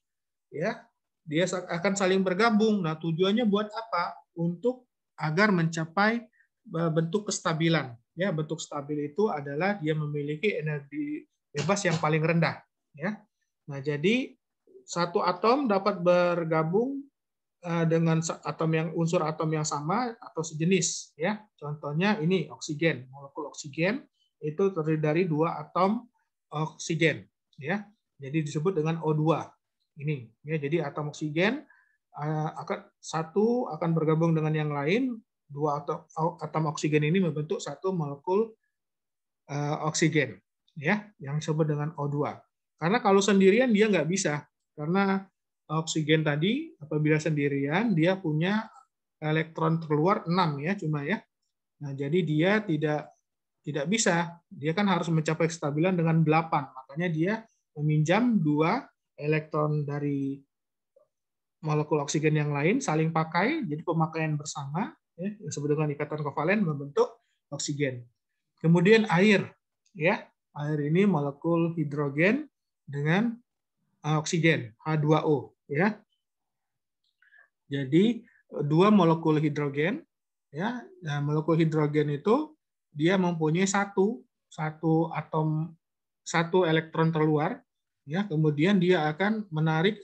ya. Dia akan saling bergabung. Nah, tujuannya buat apa? Untuk agar mencapai bentuk kestabilan. Ya, bentuk stabil itu adalah dia memiliki energi bebas yang paling rendah. Ya. Nah, jadi satu atom dapat bergabung dengan unsur atom yang sama atau sejenis. Ya, contohnya ini oksigen, molekul oksigen itu terdiri dari 2 atom oksigen. Ya, jadi disebut dengan O2. Ini, ya, jadi atom oksigen akan bergabung dengan yang lain. 2 atom oksigen ini membentuk satu molekul oksigen ya, yang disebut dengan O2. Karena kalau sendirian dia nggak bisa, karena oksigen tadi apabila sendirian dia punya elektron terluar 6 ya cuma ya. Nah, jadi dia tidak bisa, dia kan harus mencapai kestabilan dengan 8. Makanya dia meminjam 2 elektron dari molekul oksigen yang lain saling pakai, jadi pemakaian bersama ya, yang disebut dengan ikatan kovalen membentuk oksigen. Kemudian air, ya, air ini molekul hidrogen dengan oksigen H2O, ya. Jadi 2 molekul hidrogen, ya, nah, molekul hidrogen itu dia mempunyai satu atom, 1 elektron terluar, ya, kemudian dia akan menarik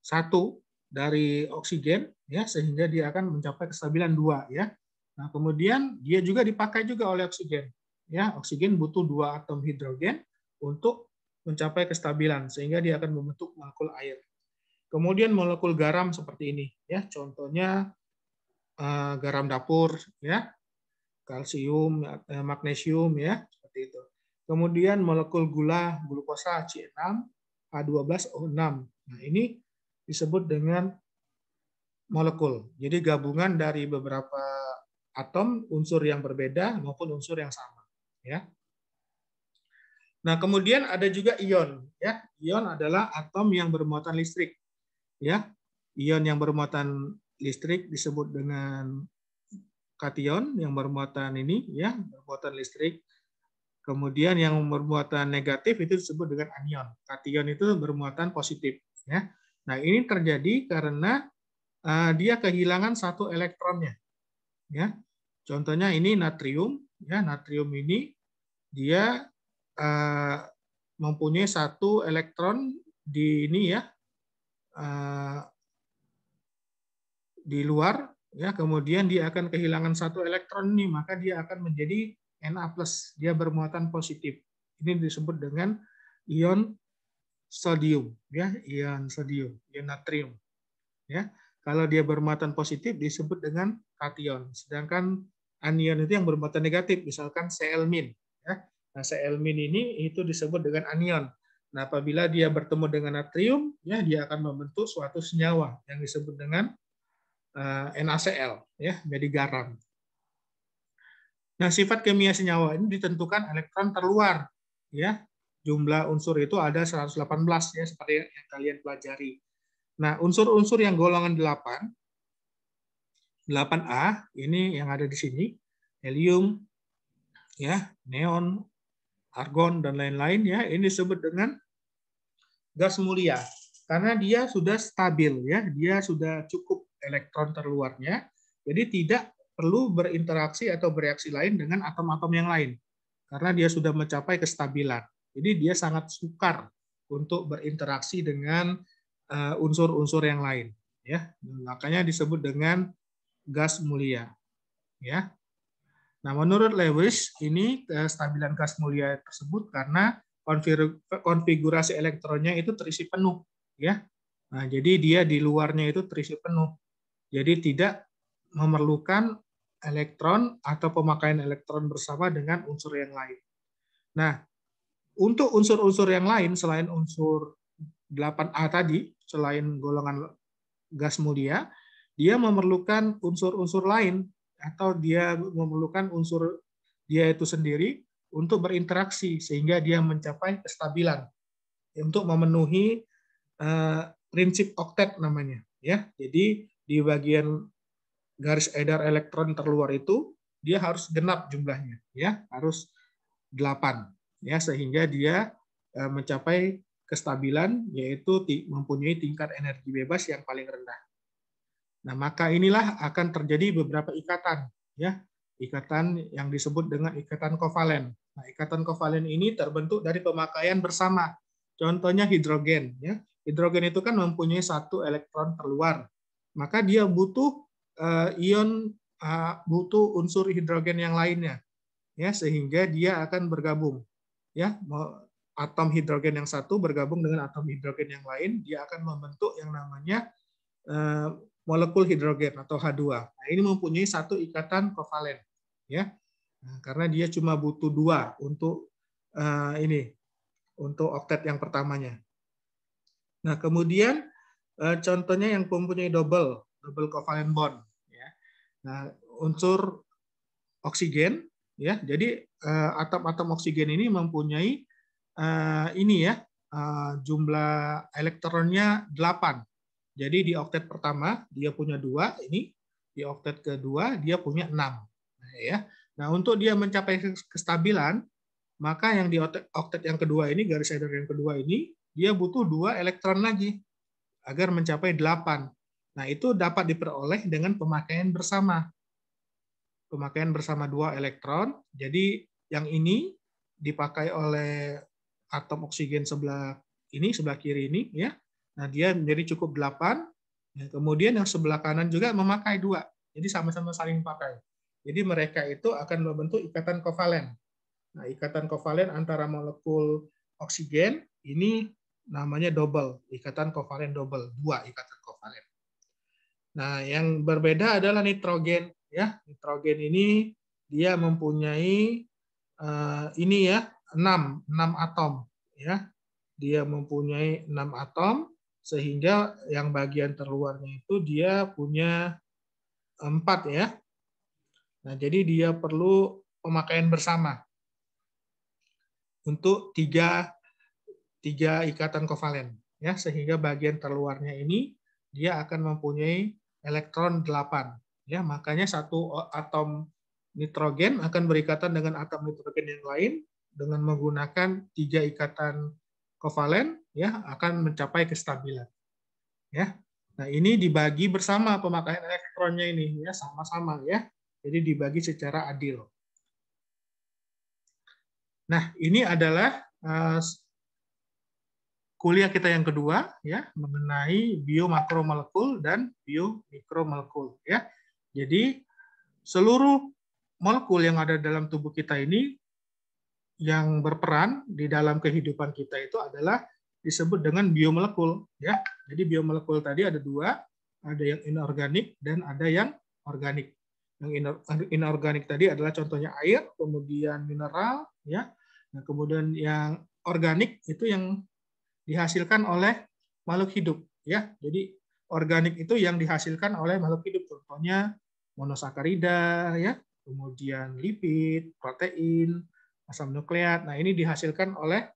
1 dari oksigen, ya, sehingga dia akan mencapai kestabilan 2, ya. Nah, kemudian dia juga dipakai juga oleh oksigen. Ya, oksigen butuh 2 atom hidrogen untuk mencapai kestabilan sehingga dia akan membentuk molekul air. Kemudian molekul garam seperti ini, ya. Contohnya garam dapur, ya, kalsium, magnesium, ya, seperti itu. Kemudian molekul gula, glukosa C6, H12O6. Nah, ini disebut dengan molekul. Jadi gabungan dari beberapa atom unsur yang berbeda maupun unsur yang sama, ya. Nah, kemudian ada juga ion, ya. Ion adalah atom yang bermuatan listrik, ya. Ion yang bermuatan listrik disebut dengan kation yang bermuatan ini, ya, bermuatan listrik. Kemudian yang bermuatan negatif itu disebut dengan anion. Kation itu bermuatan positif, ya. Nah, ini terjadi karena dia kehilangan satu elektronnya, ya. Contohnya ini natrium, ya. Natrium ini dia mempunyai satu elektron di ini, ya, di luar, ya. Kemudian dia akan kehilangan satu elektron ini, maka dia akan menjadi Na+, dia bermuatan positif. Ini disebut dengan ion sodium, ya, ion sodium, ion natrium, ya. Kalau dia bermuatan positif disebut dengan kation, sedangkan anion itu yang bermuatan negatif, misalkan Cl-, ya. Nah, Cl- ini itu disebut dengan anion. Nah, apabila dia bertemu dengan natrium, ya, dia akan membentuk suatu senyawa yang disebut dengan NaCl, ya, menjadi garam. Nah, sifat kimia senyawa ini ditentukan elektron terluar, ya. Jumlah unsur itu ada 118, ya, seperti yang kalian pelajari. Nah, unsur-unsur yang golongan 8, 8A ini yang ada di sini, helium, ya, neon, argon dan lain-lain, ya, ini disebut dengan gas mulia karena dia sudah stabil, ya, dia sudah cukup elektron terluarnya, jadi tidak perlu berinteraksi atau bereaksi lain dengan atom-atom yang lain karena dia sudah mencapai kestabilan. Jadi dia sangat sukar untuk berinteraksi dengan unsur-unsur yang lain, ya. Makanya disebut dengan gas mulia, ya. Nah, menurut Lewis ini kestabilan gas mulia tersebut karena konfigurasi elektronnya itu terisi penuh, ya. Nah, jadi dia di luarnya itu terisi penuh. Jadi tidak memerlukan elektron atau pemakaian elektron bersama dengan unsur yang lain. Nah, untuk unsur-unsur yang lain selain unsur 8A tadi, selain golongan gas mulia, dia memerlukan unsur-unsur lain atau dia memerlukan unsur dia itu sendiri untuk berinteraksi sehingga dia mencapai kestabilan untuk memenuhi prinsip oktet namanya, ya. Jadi di bagian garis edar elektron terluar itu dia harus genap jumlahnya, ya, harus 8, ya, sehingga dia mencapai kestabilan yaitu mempunyai tingkat energi bebas yang paling rendah. Nah, maka inilah akan terjadi beberapa ikatan, ya. Ikatan yang disebut dengan ikatan kovalen. Nah, ikatan kovalen ini terbentuk dari pemakaian bersama. Contohnya hidrogen, ya. Hidrogen itu kan mempunyai satu elektron terluar. Maka dia butuh butuh unsur hidrogen yang lainnya, ya, sehingga dia akan bergabung, ya. Atom hidrogen yang satu bergabung dengan atom hidrogen yang lain, dia akan membentuk yang namanya molekul hidrogen atau H2. Nah, ini mempunyai satu ikatan kovalen, ya. Nah, karena dia cuma butuh 2 untuk untuk oktet yang pertamanya. Nah, kemudian contohnya yang mempunyai double covalent bond, ya. Nah, unsur oksigen, ya. Jadi atom-atom oksigen ini mempunyai ini, ya, jumlah elektronnya 8. Jadi di oktet pertama dia punya 2, ini di oktet kedua dia punya 6. Nah, ya. Nah, untuk dia mencapai kestabilan, maka yang di oktet yang kedua ini, garis edar yang kedua ini, dia butuh 2 elektron lagi agar mencapai 8. Nah, itu dapat diperoleh dengan pemakaian bersama. Pemakaian bersama 2 elektron. Jadi yang ini dipakai oleh atom oksigen sebelah ini, sebelah kiri ini, ya. Nah, dia menjadi cukup 8. Ya, kemudian yang sebelah kanan juga memakai 2. Jadi sama-sama saling pakai. Jadi mereka itu akan membentuk ikatan kovalen. Nah, ikatan kovalen antara molekul oksigen Ini namanya double, ikatan kovalen double, 2 ikatan kovalen. Nah, yang berbeda adalah nitrogen ya. Nitrogen ini dia mempunyai ini ya 6 atom ya. Dia mempunyai 6 atom sehingga yang bagian terluarnya itu dia punya 4 ya. Nah, jadi dia perlu pemakaian bersama untuk tiga ikatan kovalen ya, sehingga bagian terluarnya ini dia akan mempunyai elektron 8 ya. Makanya satu atom nitrogen akan berikatan dengan atom nitrogen yang lain dengan menggunakan 3 ikatan kovalen ya, akan mencapai kestabilan ya. Nah, ini dibagi bersama pemakaian elektronnya ini ya, sama-sama ya. Jadi dibagi secara adil. Nah, ini adalah kuliah kita yang kedua ya, mengenai biomakromolekul dan biomikromolekul ya. Jadi seluruh molekul yang ada dalam tubuh kita ini yang berperan di dalam kehidupan kita itu adalah disebut dengan biomolekul ya. Jadi biomolekul tadi ada 2, ada yang inorganik dan ada yang organik. Yang inorganik tadi adalah contohnya air, kemudian mineral ya. Nah, kemudian yang organik itu yang dihasilkan oleh makhluk hidup ya. Jadi organik itu yang dihasilkan oleh makhluk hidup, contohnya monosakarida ya, kemudian lipid, protein, asam nukleat. Nah, ini dihasilkan oleh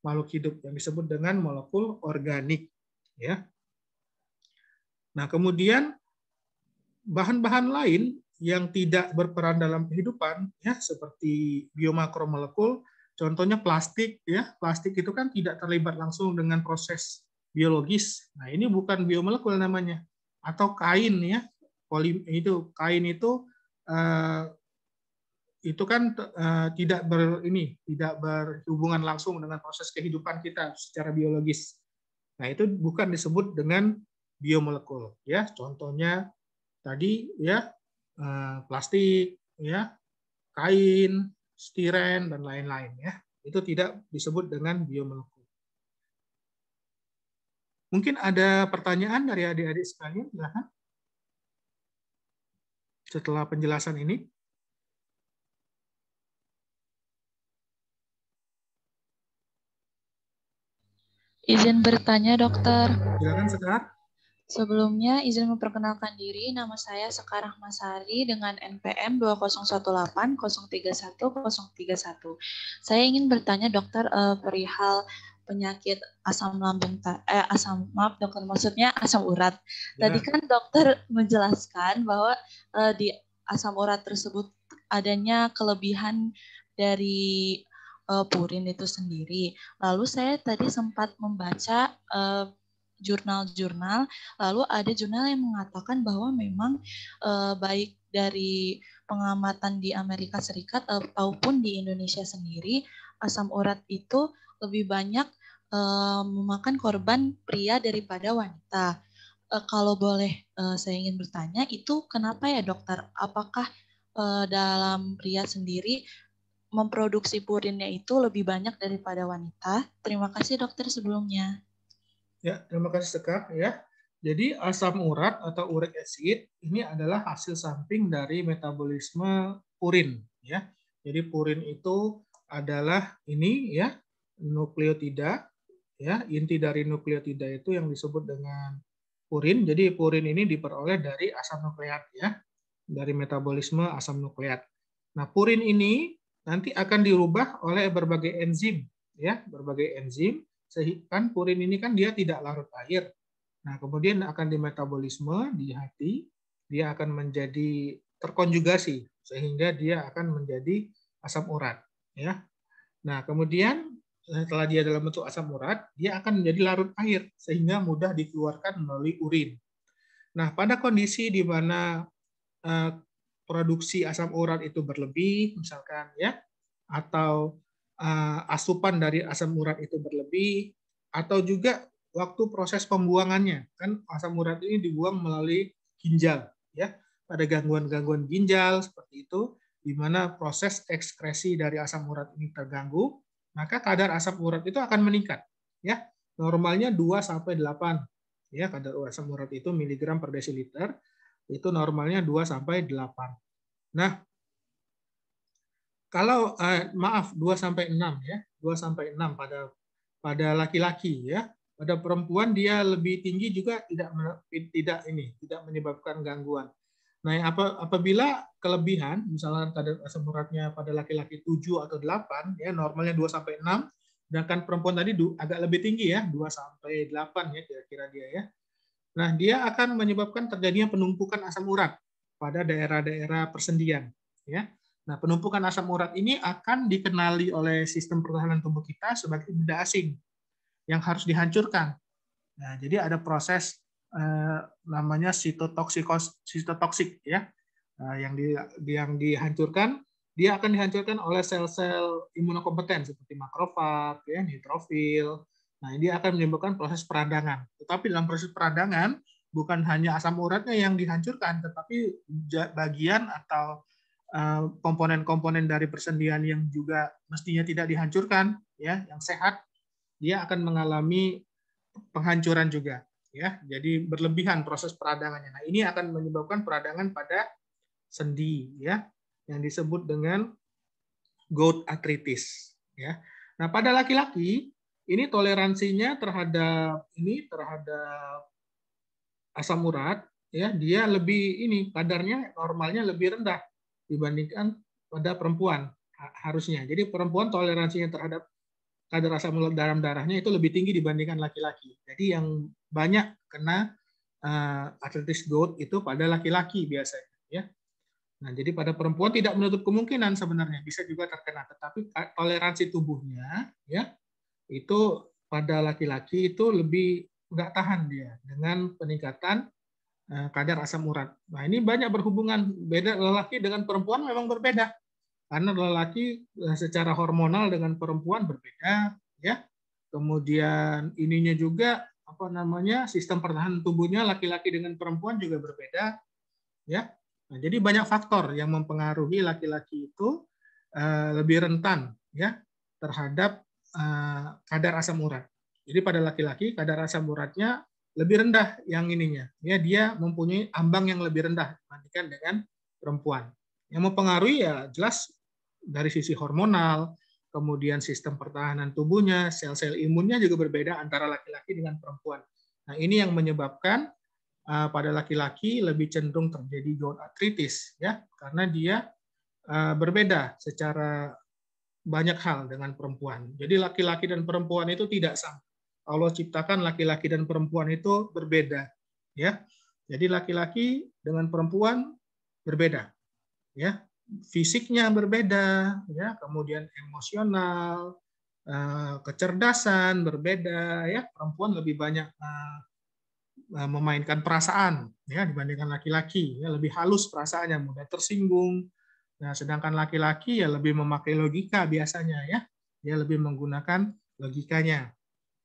makhluk hidup yang disebut dengan molekul organik ya. Nah, kemudian bahan-bahan lain yang tidak berperan dalam kehidupan ya, seperti biomakromolekul, contohnya plastik ya. Plastik itu kan tidak terlibat langsung dengan proses biologis. Nah, ini bukan biomolekul namanya. Atau kain ya. Kain itu kan tidak berhubungan langsung dengan proses kehidupan kita secara biologis. Nah, itu bukan disebut dengan biomolekul ya. Contohnya tadi ya plastik ya, kain, stiren dan lain-lain ya. Itu tidak disebut dengan biomolekul. Mungkin ada pertanyaan dari adik-adik sekalian, silahkan. Setelah penjelasan ini. Izin bertanya, Dokter. Silakan, Sekar. Sebelumnya, izin memperkenalkan diri. Nama saya Sekar Ahmasari dengan NPM 2018031031. Saya ingin bertanya, Dokter, perihal penyakit asam lambung, dokter, maksudnya asam urat. Ya. Tadi kan dokter menjelaskan bahwa di asam urat tersebut adanya kelebihan dari purin itu sendiri. Lalu saya tadi sempat membaca jurnal-jurnal, lalu ada jurnal yang mengatakan bahwa memang baik dari pengamatan di Amerika Serikat ataupun di Indonesia sendiri, asam urat itu lebih banyak memakan korban pria daripada wanita. Kalau boleh saya ingin bertanya, itu kenapa ya dokter? Apakah dalam pria sendiri memproduksi purinnya itu lebih banyak daripada wanita? Terima kasih dokter sebelumnya. Ya, terima kasih Sekar ya. Jadi asam urat atau uric acid ini adalah hasil samping dari metabolisme purin ya. Jadi purin itu adalah ini ya, nukleotida ya, inti dari nukleotida itu yang disebut dengan purin. Jadi purin ini diperoleh dari asam nukleat ya, dari metabolisme asam nukleat. Nah, purin ini nanti akan dirubah oleh berbagai enzim ya, berbagai enzim. Sehingga purin ini kan dia tidak larut air. Nah, kemudian akan dimetabolisme di hati, dia akan menjadi terkonjugasi sehingga dia akan menjadi asam urat ya. Nah, kemudian setelah dia dalam bentuk asam urat, dia akan menjadi larut air sehingga mudah dikeluarkan melalui urin. Nah, pada kondisi di mana produksi asam urat itu berlebih, misalkan ya, atau asupan dari asam urat itu berlebih, atau juga waktu proses pembuangannya, kan asam urat ini dibuang melalui ginjal, ya, pada gangguan-gangguan ginjal seperti itu, di mana proses ekskresi dari asam urat ini terganggu, maka kadar asam urat itu akan meningkat. ya. Normalnya 2 sampai 8. Ya, kadar asam urat itu miligram per desiliter. Itu normalnya 2 sampai 8. Nah, kalau maaf 2 sampai 6 ya. 2 sampai 6 pada laki-laki ya. Pada perempuan dia lebih tinggi juga tidak menyebabkan gangguan. Nah, apabila kelebihan, misalnya kadar asam uratnya pada laki-laki 7 atau 8, ya normalnya 2 sampai 6, sedangkan perempuan tadi agak lebih tinggi ya, 2 sampai 8 ya kira-kira dia ya. Nah, dia akan menyebabkan terjadinya penumpukan asam urat pada daerah-daerah persendian ya. Nah, penumpukan asam urat ini akan dikenali oleh sistem pertahanan tubuh kita sebagai benda asing yang harus dihancurkan. Nah, jadi ada proses namanya sitotoksik ya, yang dihancurkan. Dia akan dihancurkan oleh sel-sel imunokompeten seperti makrofag, ya, neutrofil. Nah, ini akan menimbulkan proses peradangan. Tetapi dalam proses peradangan bukan hanya asam uratnya yang dihancurkan, tetapi bagian atau komponen-komponen dari persendian yang juga mestinya tidak dihancurkan, ya, yang sehat, dia akan mengalami penghancuran juga, ya. Jadi berlebihan proses peradangannya. Nah, ini akan menyebabkan peradangan pada sendi, ya, yang disebut dengan gout arthritis, ya. Nah, pada laki-laki ini toleransinya terhadap asam urat, ya, dia lebih kadarnya normalnya lebih rendah dibandingkan pada perempuan harusnya. Jadi perempuan toleransinya terhadap kadar asam urat dalam darahnya itu lebih tinggi dibandingkan laki-laki. Jadi yang banyak kena arthritis gout itu pada laki-laki biasanya, ya. Nah, jadi pada perempuan tidak menutup kemungkinan sebenarnya bisa juga terkena, tetapi toleransi tubuhnya, ya, itu pada laki-laki itu lebih nggak tahan dia dengan peningkatan kadar asam urat. Nah, ini banyak berhubungan, beda lelaki dengan perempuan memang berbeda. Karena lelaki secara hormonal dengan perempuan berbeda, ya. Kemudian ininya juga sistem pertahanan tubuhnya laki-laki dengan perempuan juga berbeda, ya. Nah, jadi banyak faktor yang mempengaruhi laki-laki itu lebih rentan, ya, terhadap kadar asam urat. Jadi pada laki-laki kadar asam uratnya lebih rendah yang ininya, ya, dia mempunyai ambang yang lebih rendah dibandingkan dengan perempuan. Yang mempengaruhi ya jelas dari sisi hormonal, kemudian sistem pertahanan tubuhnya, sel-sel imunnya juga berbeda antara laki-laki dengan perempuan. Nah, ini yang menyebabkan pada laki-laki lebih cenderung terjadi gout arthritis, ya, karena dia berbeda secara banyak hal dengan perempuan. Jadi laki-laki dan perempuan itu tidak sama. Allah ciptakan laki-laki dan perempuan itu berbeda, ya. Jadi laki-laki dengan perempuan berbeda, ya. Fisiknya berbeda, ya, kemudian emosional, kecerdasan berbeda, ya. Perempuan lebih banyak memainkan perasaan, ya, dibandingkan laki-laki, ya, lebih halus perasaannya, mudah tersinggung. Nah, sedangkan laki-laki ya lebih memakai logika biasanya, ya, dia lebih menggunakan logikanya.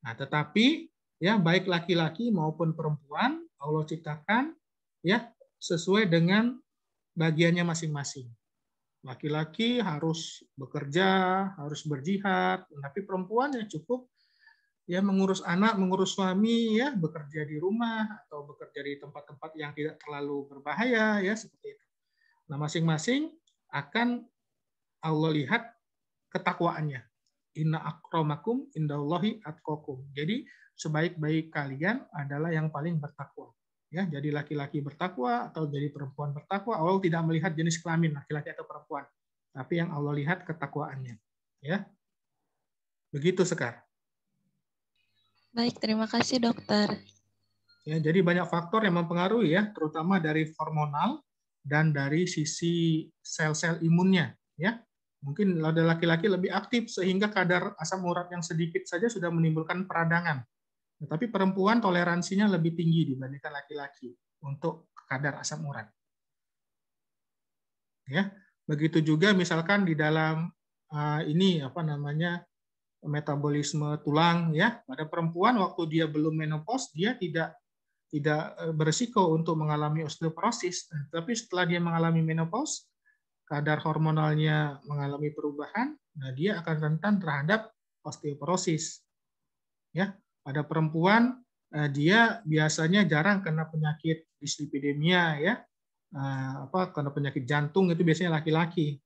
Nah, tetapi ya baik laki-laki maupun perempuan Allah ciptakan ya sesuai dengan bagiannya masing-masing. Laki-laki harus bekerja, harus berjihad, tapi perempuan ya cukup ya mengurus anak, mengurus suami, ya, bekerja di rumah atau bekerja di tempat-tempat yang tidak terlalu berbahaya, ya, seperti itu. Nah, masing-masing akan Allah lihat ketakwaannya. Inna akramakum indallahi atqakum. Jadi sebaik-baik kalian adalah yang paling bertakwa. Ya, jadi laki-laki bertakwa atau jadi perempuan bertakwa. Allah tidak melihat jenis kelamin laki-laki atau perempuan, tapi yang Allah lihat ketakwaannya. Ya, begitu Sekar. Baik, terima kasih dokter. Ya, jadi banyak faktor yang mempengaruhi ya, terutama dari hormonal dan dari sisi sel-sel imunnya. Ya, mungkin ada laki-laki lebih aktif sehingga kadar asam urat yang sedikit saja sudah menimbulkan peradangan. Tetapi perempuan toleransinya lebih tinggi dibandingkan laki-laki untuk kadar asam urat. Ya, begitu juga misalkan di dalam metabolisme tulang, ya, pada perempuan waktu dia belum menopause dia tidak berisiko untuk mengalami osteoporosis, tapi setelah dia mengalami menopause kadar hormonalnya mengalami perubahan, nah dia akan rentan terhadap osteoporosis. Ya, pada perempuan dia biasanya jarang kena penyakit dislipidemia ya. Kena penyakit jantung itu biasanya laki-laki.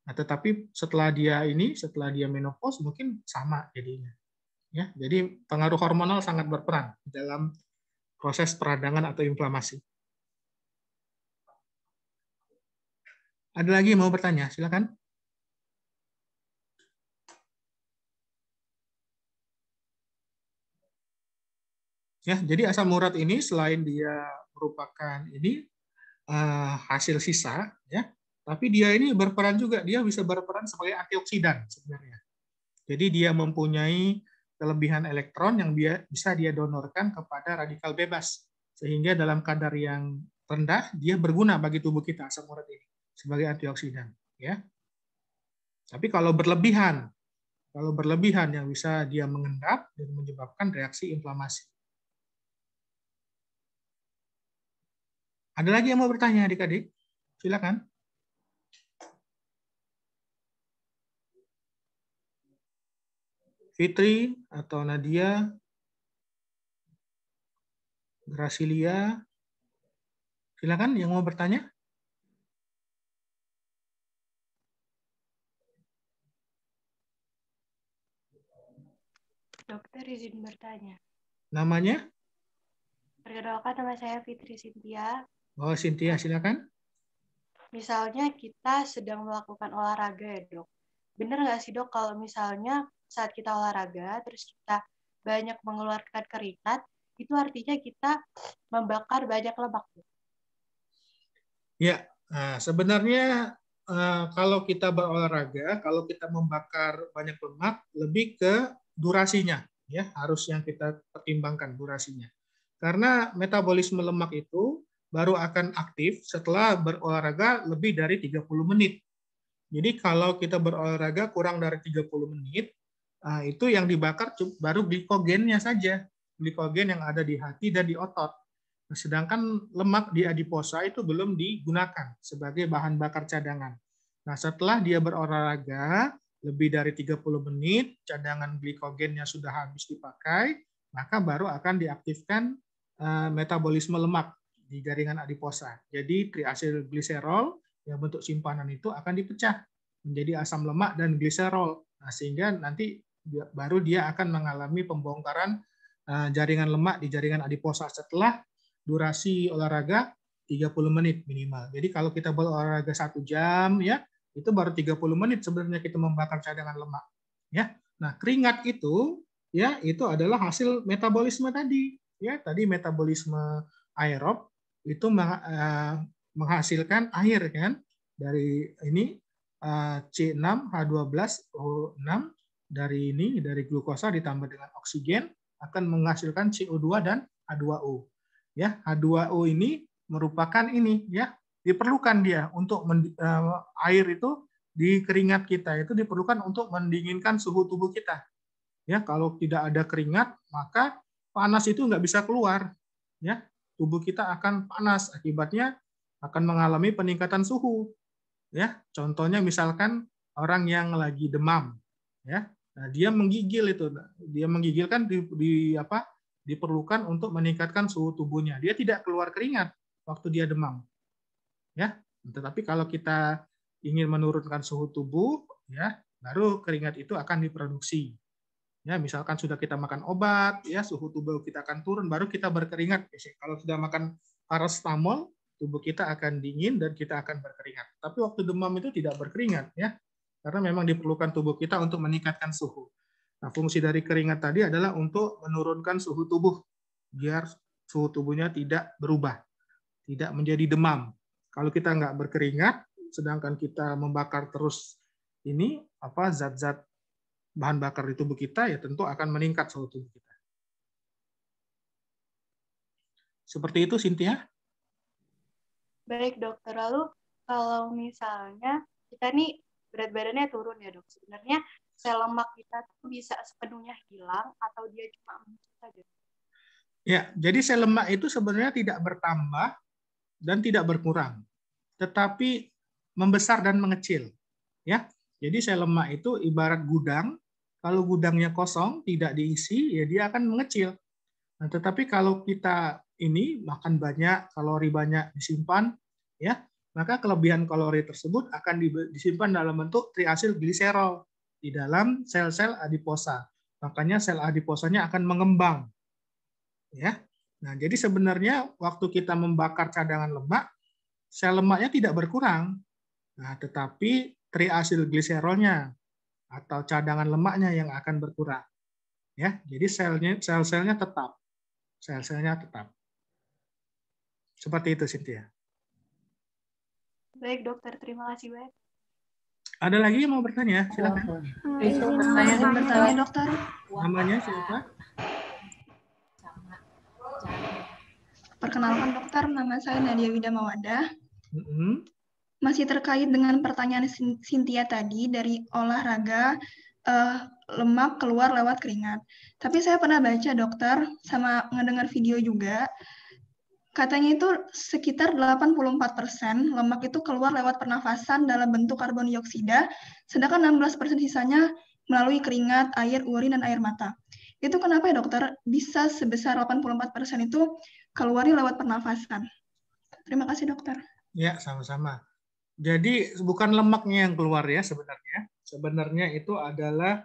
Nah, tetapi setelah dia menopause mungkin sama jadinya. Ya, jadi pengaruh hormonal sangat berperan dalam proses peradangan atau inflamasi. Ada lagi yang mau bertanya? Silakan. Ya, jadi asam urat ini selain dia merupakan hasil sisa, ya, tapi dia ini berperan juga, dia bisa berperan sebagai antioksidan sebenarnya. Jadi dia mempunyai kelebihan elektron yang bisa dia donorkan kepada radikal bebas, sehingga dalam kadar yang rendah dia berguna bagi tubuh kita asam urat ini sebagai antioksidan. Ya, tapi kalau berlebihan yang bisa dia mengendap dan menyebabkan reaksi inflamasi. Ada lagi yang mau bertanya adik-adik? Silakan. Fitri atau Nadia, Gracilia, silakan yang mau bertanya. Dokter izin bertanya. Namanya? Perkenalkan, nama saya Fitri Cynthia. Oh, Cynthia, silakan. Misalnya kita sedang melakukan olahraga ya dok. Bener nggak sih dok kalau misalnya saat kita olahraga terus kita banyak mengeluarkan keringat, itu artinya kita membakar banyak lemak? Ya, sebenarnya kalau kita berolahraga, kalau kita membakar banyak lemak, lebih ke durasinya, ya harus yang kita pertimbangkan durasinya. Karena metabolisme lemak itu baru akan aktif setelah berolahraga lebih dari 30 menit. Jadi kalau kita berolahraga kurang dari 30 menit, itu yang dibakar baru glikogennya saja. Glikogen yang ada di hati dan di otot. Sedangkan lemak di adiposa itu belum digunakan sebagai bahan bakar cadangan. Nah, setelah dia berolahraga lebih dari 30 menit, cadangan glikogennya sudah habis dipakai, maka baru akan diaktifkan metabolisme lemak di jaringan adiposa. Jadi triasylgliserol yang bentuk simpanan itu akan dipecah menjadi asam lemak dan gliserol. Nah, sehingga nanti baru dia akan mengalami pembongkaran jaringan lemak di jaringan adiposa setelah durasi olahraga 30 menit minimal. Jadi kalau kita berolahraga 1 jam ya, itu baru 30 menit sebenarnya kita membakar cadangan lemak. Ya. Nah, keringat itu ya itu adalah hasil metabolisme tadi. Ya, tadi metabolisme aerob itu menghasilkan air kan dari ini C6H12O6 dari glukosa ditambah dengan oksigen akan menghasilkan CO2 dan H2O. Ya, H2O ini merupakan ini ya diperlukan dia untuk air itu di keringat kita itu diperlukan untuk mendinginkan suhu tubuh kita. Ya, kalau tidak ada keringat maka panas itu nggak bisa keluar. Ya, tubuh kita akan panas, akibatnya akan mengalami peningkatan suhu. Ya, contohnya misalkan orang yang lagi demam, ya, nah dia menggigil itu, dia menggigil kan diperlukan untuk meningkatkan suhu tubuhnya. Dia tidak keluar keringat waktu dia demam, ya. Tetapi kalau kita ingin menurunkan suhu tubuh, ya, baru keringat itu akan diproduksi. Ya, misalkan sudah kita makan obat, ya suhu tubuh kita akan turun, baru kita berkeringat. Kalau sudah makan paracetamol, tubuh kita akan dingin dan kita akan berkeringat. Tapi waktu demam itu tidak berkeringat, ya, karena memang diperlukan tubuh kita untuk meningkatkan suhu. Nah, fungsi dari keringat tadi adalah untuk menurunkan suhu tubuh, biar suhu tubuhnya tidak berubah, tidak menjadi demam. Kalau kita nggak berkeringat, sedangkan kita membakar terus ini zat-zat bahan bakar di tubuh kita, ya tentu akan meningkat suhu tubuh kita. Seperti itu, Cynthia. Baik dokter, lalu kalau misalnya kita nih berat badannya turun ya dok, sebenarnya sel lemak kita tuh bisa sepenuhnya hilang atau dia cuma muncul saja? Ya, jadi sel lemak itu sebenarnya tidak bertambah dan tidak berkurang, tetapi membesar dan mengecil. Ya, jadi sel lemak itu ibarat gudang Kalau gudangnya kosong, tidak diisi, ya dia akan mengecil. Nah, tetapi kalau kita ini makan banyak, kalori banyak disimpan, ya, maka kelebihan kalori tersebut akan disimpan dalam bentuk triasilgliserol di dalam sel-sel adiposa. Makanya sel adiposanya akan mengembang. Ya. Nah, jadi sebenarnya waktu kita membakar cadangan lemak, sel lemaknya tidak berkurang. Nah, tetapi triasilgliserolnya atau cadangan lemaknya yang akan berkurang. Ya, jadi sel-selnya tetap. Sel-selnya tetap. Seperti itu, Cynthia. Baik, dokter. Terima kasih banyak. Ada lagi yang mau bertanya? Silakan. Izin bertanya, dokter. Namanya siapa? Perkenalkan, dokter. Nama saya Nadia Widamawada. Masih terkait dengan pertanyaan Cynthia tadi dari olahraga lemak keluar lewat keringat. Tapi saya pernah baca, dokter, sama ngedengar video juga, katanya itu sekitar 84% lemak itu keluar lewat pernafasan dalam bentuk karbon dioksida, sedangkan 16% sisanya melalui keringat, air, urin, dan air mata. Itu kenapa ya, dokter? Bisa sebesar 84% itu keluarnya lewat pernafasan. Terima kasih, dokter. Ya, sama-sama. Jadi bukan lemaknya yang keluar ya sebenarnya. Sebenarnya itu adalah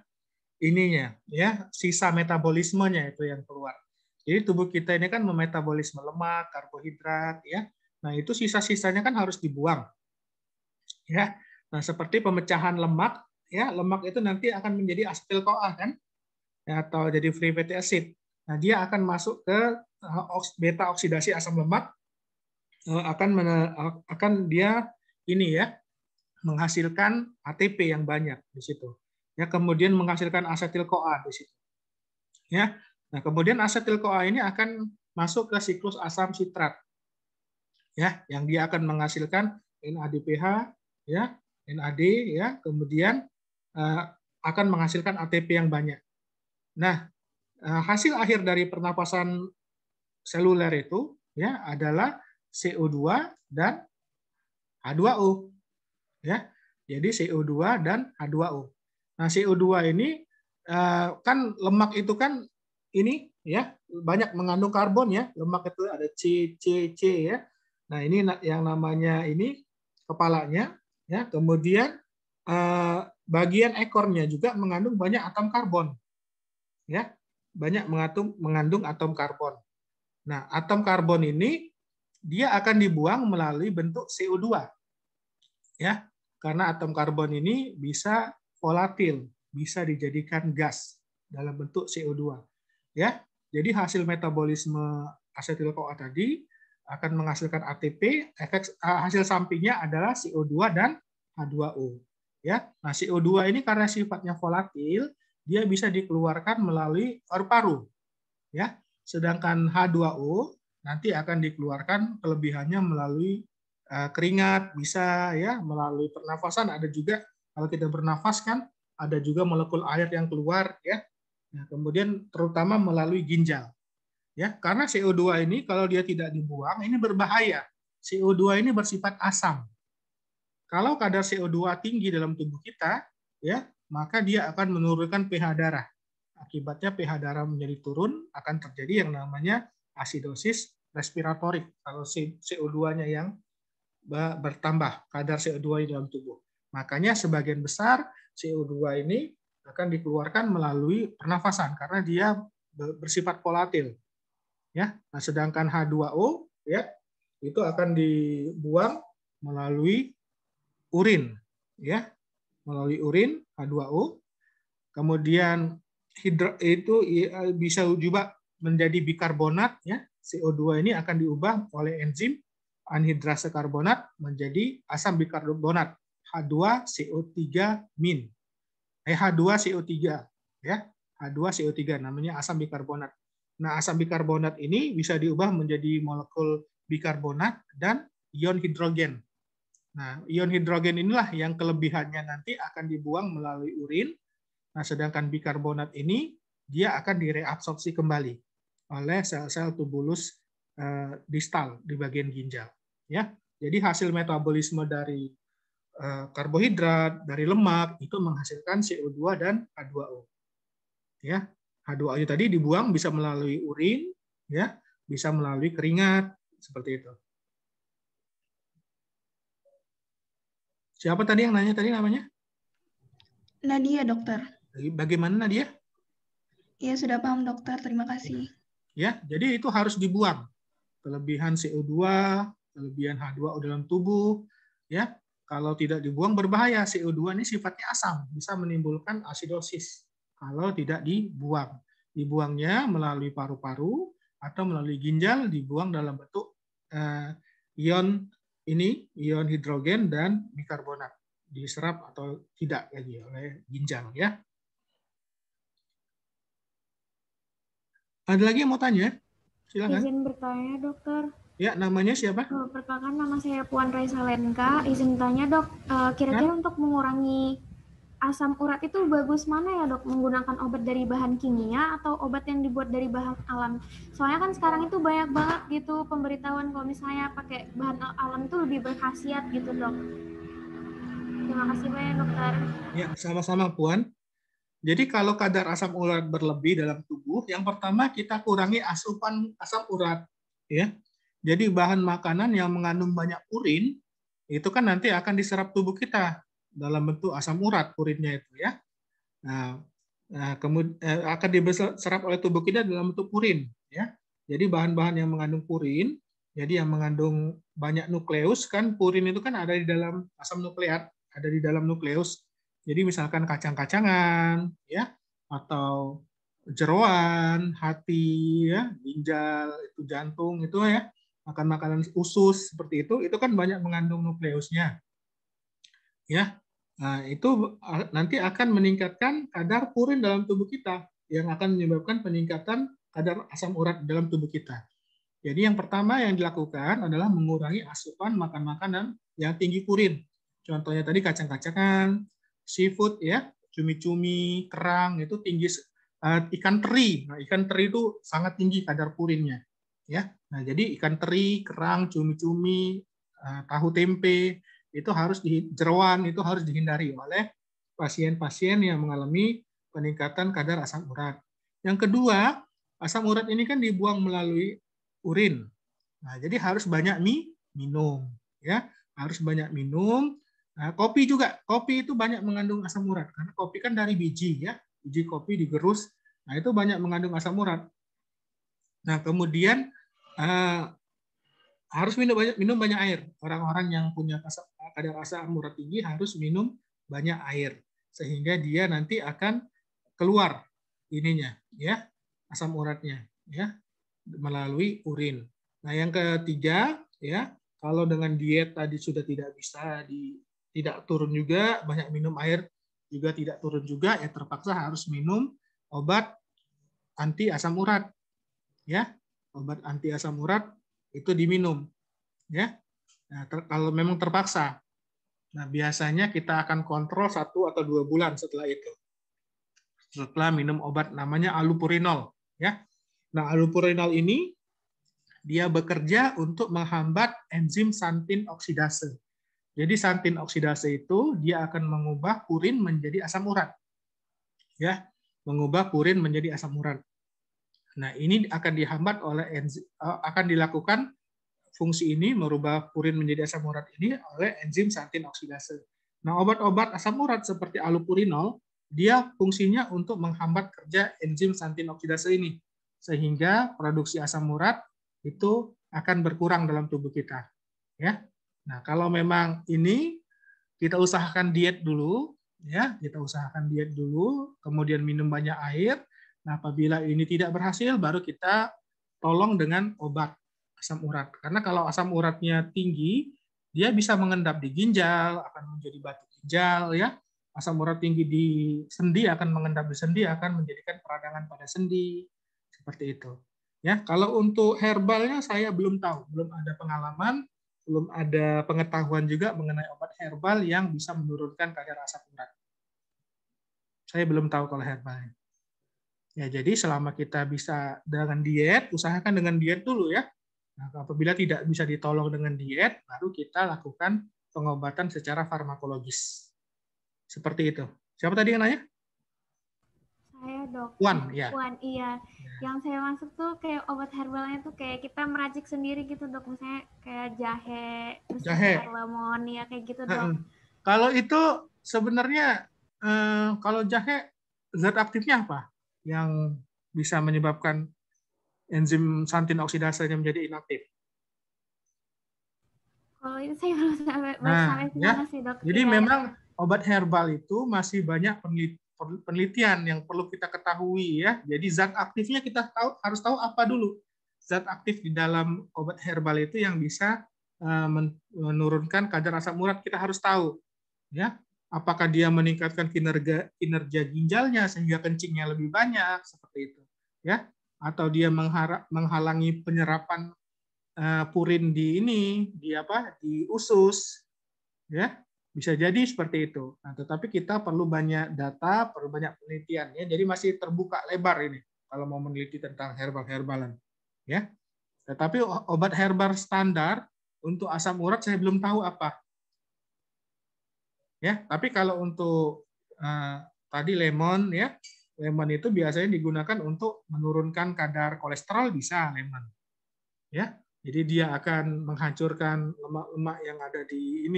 ininya ya, sisa metabolismenya itu yang keluar. Jadi tubuh kita ini kan memetabolisme lemak, karbohidrat ya. Nah, itu sisa-sisanya kan harus dibuang. Ya. Nah, seperti pemecahan lemak ya, lemak itu nanti akan menjadi asetil-CoA kan? Ya, atau jadi free fatty acid. Nah, dia akan masuk ke beta oksidasi asam lemak, akan dia ini ya menghasilkan ATP yang banyak di situ. Ya, kemudian menghasilkan asetil-CoA di situ. Ya. Nah, kemudian asetil-CoA ini akan masuk ke siklus asam sitrat. Ya, yang dia akan menghasilkan NADPH ya, NAD ya, kemudian akan menghasilkan ATP yang banyak. Nah, hasil akhir dari pernapasan seluler itu ya adalah CO2 dan H2O. Ya. Jadi CO2 dan H2O. Nah, CO2 ini kan lemak itu kan ini ya banyak mengandung karbon ya. Lemak itu ada C ya. Nah, ini yang namanya ini kepalanya ya. Kemudian bagian ekornya juga mengandung banyak atom karbon. Ya. Banyak mengandung atom karbon. Nah, atom karbon ini dia akan dibuang melalui bentuk CO2. Ya, karena atom karbon ini bisa volatil, bisa dijadikan gas dalam bentuk CO2. Ya, jadi hasil metabolisme asetil-CoA tadi akan menghasilkan ATP, hasil sampingnya adalah CO2 dan H2O. Ya, nah CO2 ini karena sifatnya volatil, dia bisa dikeluarkan melalui paru-paru. Ya, sedangkan H2O nanti akan dikeluarkan kelebihannya melalui keringat, bisa ya melalui pernafasan, ada juga kalau kita bernafas kan ada juga molekul air yang keluar ya. Nah, kemudian terutama melalui ginjal. Ya, karena CO2 ini kalau dia tidak dibuang ini berbahaya. CO2 ini bersifat asam. Kalau kadar CO2 tinggi dalam tubuh kita ya, maka dia akan menurunkan pH darah. Akibatnya pH darah menjadi turun, akan terjadi yang namanya asidosis respiratorik kalau CO2-nya yang bertambah kadar CO2 di dalam tubuh. Makanya sebagian besar CO2 ini akan dikeluarkan melalui pernafasan karena dia bersifat volatil. Ya, nah, sedangkan H2O ya itu akan dibuang melalui urin ya, melalui urin H2O. Kemudian itu bisa juga menjadi bikarbonat ya. CO2 ini akan diubah oleh enzim anhidrase karbonat menjadi asam bikarbonat H2CO3-. H2CO3 ya. H2CO3 namanya asam bikarbonat. Nah, asam bikarbonat ini bisa diubah menjadi molekul bikarbonat dan ion hidrogen. Nah, ion hidrogen inilah yang kelebihannya nanti akan dibuang melalui urin. Nah, sedangkan bikarbonat ini dia akan direabsorpsi kembali oleh sel-sel tubulus distal di bagian ginjal. Ya, jadi hasil metabolisme dari karbohidrat, dari lemak itu menghasilkan CO2 dan H2O. Ya, H2O tadi dibuang bisa melalui urin, ya, bisa melalui keringat, seperti itu. Siapa tadi yang nanya tadi namanya? Nadia, dokter. Bagaimana Nadia? Iya, sudah paham, dokter. Terima kasih. Ya, jadi itu harus dibuang. Kelebihan CO2, kelebihan H2O dalam tubuh, ya. Kalau tidak dibuang berbahaya. CO2 ini sifatnya asam, bisa menimbulkan asidosis kalau tidak dibuang. Dibuangnya melalui paru-paru atau melalui ginjal, dibuang dalam bentuk ion hidrogen dan bikarbonat, diserap atau tidak lagi oleh ginjal, ya. Ada lagi yang mau tanya? Silakan. Izin bertanya, dokter. Ya, namanya siapa? Perkenalkan, nama saya Puan Raisa Lenka. Izin tanya, dok, kira-kira untuk mengurangi asam urat itu bagus mana ya, dok? Menggunakan obat dari bahan kimia atau obat yang dibuat dari bahan alam? Soalnya kan sekarang itu banyak banget gitu pemberitahuan kalau misalnya pakai bahan alam itu lebih berkhasiat gitu, dok. Terima kasih banyak, dokter. Ya, sama-sama, Puan. Jadi kalau kadar asam urat berlebih dalam tubuh, yang pertama kita kurangi asupan asam urat, ya. Jadi bahan makanan yang mengandung banyak urin itu kan nanti akan diserap tubuh kita dalam bentuk asam urat, urinnya itu, ya. Nah, kemudian akan diserap oleh tubuh kita dalam bentuk purin, ya. Jadi bahan-bahan yang mengandung purin, jadi yang mengandung banyak nukleus kan, purin itu kan ada di dalam asam nukleat, ada di dalam nukleus. Jadi misalkan kacang-kacangan, ya, atau jeroan, hati, ya, ginjal, itu jantung, itu ya, makan makanan usus seperti itu kan banyak mengandung nukleusnya, ya. Nah, itu nanti akan meningkatkan kadar purin dalam tubuh kita, yang akan menyebabkan peningkatan kadar asam urat dalam tubuh kita. Jadi yang pertama yang dilakukan adalah mengurangi asupan makan makanan yang tinggi purin. Contohnya tadi kacang-kacangan, seafood, ya, cumi-cumi, kerang itu tinggi, ikan teri. Nah, ikan teri itu sangat tinggi kadar purinnya, ya. Nah, jadi ikan teri, kerang, cumi-cumi, tahu tempe itu harus jeroan itu harus dihindari oleh pasien-pasien yang mengalami peningkatan kadar asam urat. Yang kedua, asam urat ini kan dibuang melalui urin. Nah, jadi harus banyak minum, ya. Harus banyak minum. Nah, kopi juga. Kopi itu banyak mengandung asam urat karena kopi kan dari biji, ya. Biji kopi digerus. Nah, itu banyak mengandung asam urat. Nah, kemudian harus minum banyak air. Orang-orang yang punya kadar asam urat tinggi harus minum banyak air sehingga dia nanti akan keluar ininya, ya, asam uratnya, ya, melalui urin. Nah, yang ketiga, ya, kalau dengan diet tadi sudah tidak bisa tidak turun juga, banyak minum air juga tidak turun juga, ya terpaksa harus minum obat anti asam urat, ya. Obat anti asam urat itu diminum, ya. Nah, kalau memang terpaksa. Nah, biasanya kita akan kontrol 1 atau 2 bulan setelah itu. Setelah minum obat namanya allopurinol, ya. Nah, allopurinol ini dia bekerja untuk menghambat enzim santin oksidase. Jadi santin oksidase itu dia akan mengubah purin menjadi asam urat. Ya, mengubah purin menjadi asam urat. Nah, ini akan dihambat oleh akan dilakukan fungsi ini merubah purin menjadi asam urat ini oleh enzim santin oksidase. Nah, obat-obat asam urat seperti allopurinol dia fungsinya untuk menghambat kerja enzim santin oksidase ini sehingga produksi asam urat itu akan berkurang dalam tubuh kita, ya. Nah, kalau memang ini kita usahakan diet dulu, ya, kita usahakan diet dulu, kemudian minum banyak air. Nah, apabila ini tidak berhasil, baru kita tolong dengan obat asam urat. Karena kalau asam uratnya tinggi, dia bisa mengendap di ginjal, akan menjadi batu ginjal, ya. Asam urat tinggi di sendi akan mengendap di sendi, akan menjadikan peradangan pada sendi, seperti itu. Ya, kalau untuk herbalnya saya belum tahu, belum ada pengalaman, belum ada pengetahuan juga mengenai obat herbal yang bisa menurunkan kadar asam urat. Saya belum tahu kalau herbalnya. Ya, jadi selama kita bisa dengan diet, usahakan dengan diet dulu, ya. Nah, apabila tidak bisa ditolong dengan diet, baru kita lakukan pengobatan secara farmakologis. Seperti itu. Siapa tadi yang nanya? Saya dok. Puan, ya. Puan, iya. Yang saya masuk tuh kayak obat herbalnya tuh kayak kita meracik sendiri gitu dok. Misalnya kayak jahe, terus air lemon, ya kayak gitu dok. Kalau itu sebenarnya kalau jahe zat aktifnya apa yang bisa menyebabkan enzim santin oksidasenya menjadi inaktif? Kalau itu saya belum sampai sana sih dok. Jadi memang obat herbal itu masih banyak penelitian yang perlu kita ketahui ya. Jadi zat aktifnya kita harus tahu apa dulu. Zat aktif di dalam obat herbal itu yang bisa menurunkan kadar asam urat kita harus tahu. Ya, apakah dia meningkatkan kinerja ginjalnya sehingga kencingnya lebih banyak seperti itu, ya? Atau dia menghalangi penyerapan purin di usus, ya? Bisa jadi seperti itu. Nah, tetapi kita perlu banyak data, perlu banyak penelitian, ya. Jadi masih terbuka lebar ini kalau mau meneliti tentang herbalan, ya. Tetapi obat herbal standar untuk asam urat saya belum tahu apa. Ya, tapi kalau untuk tadi lemon ya, lemon itu biasanya digunakan untuk menurunkan kadar kolesterol bisa lemon. Ya, jadi dia akan menghancurkan lemak-lemak yang ada di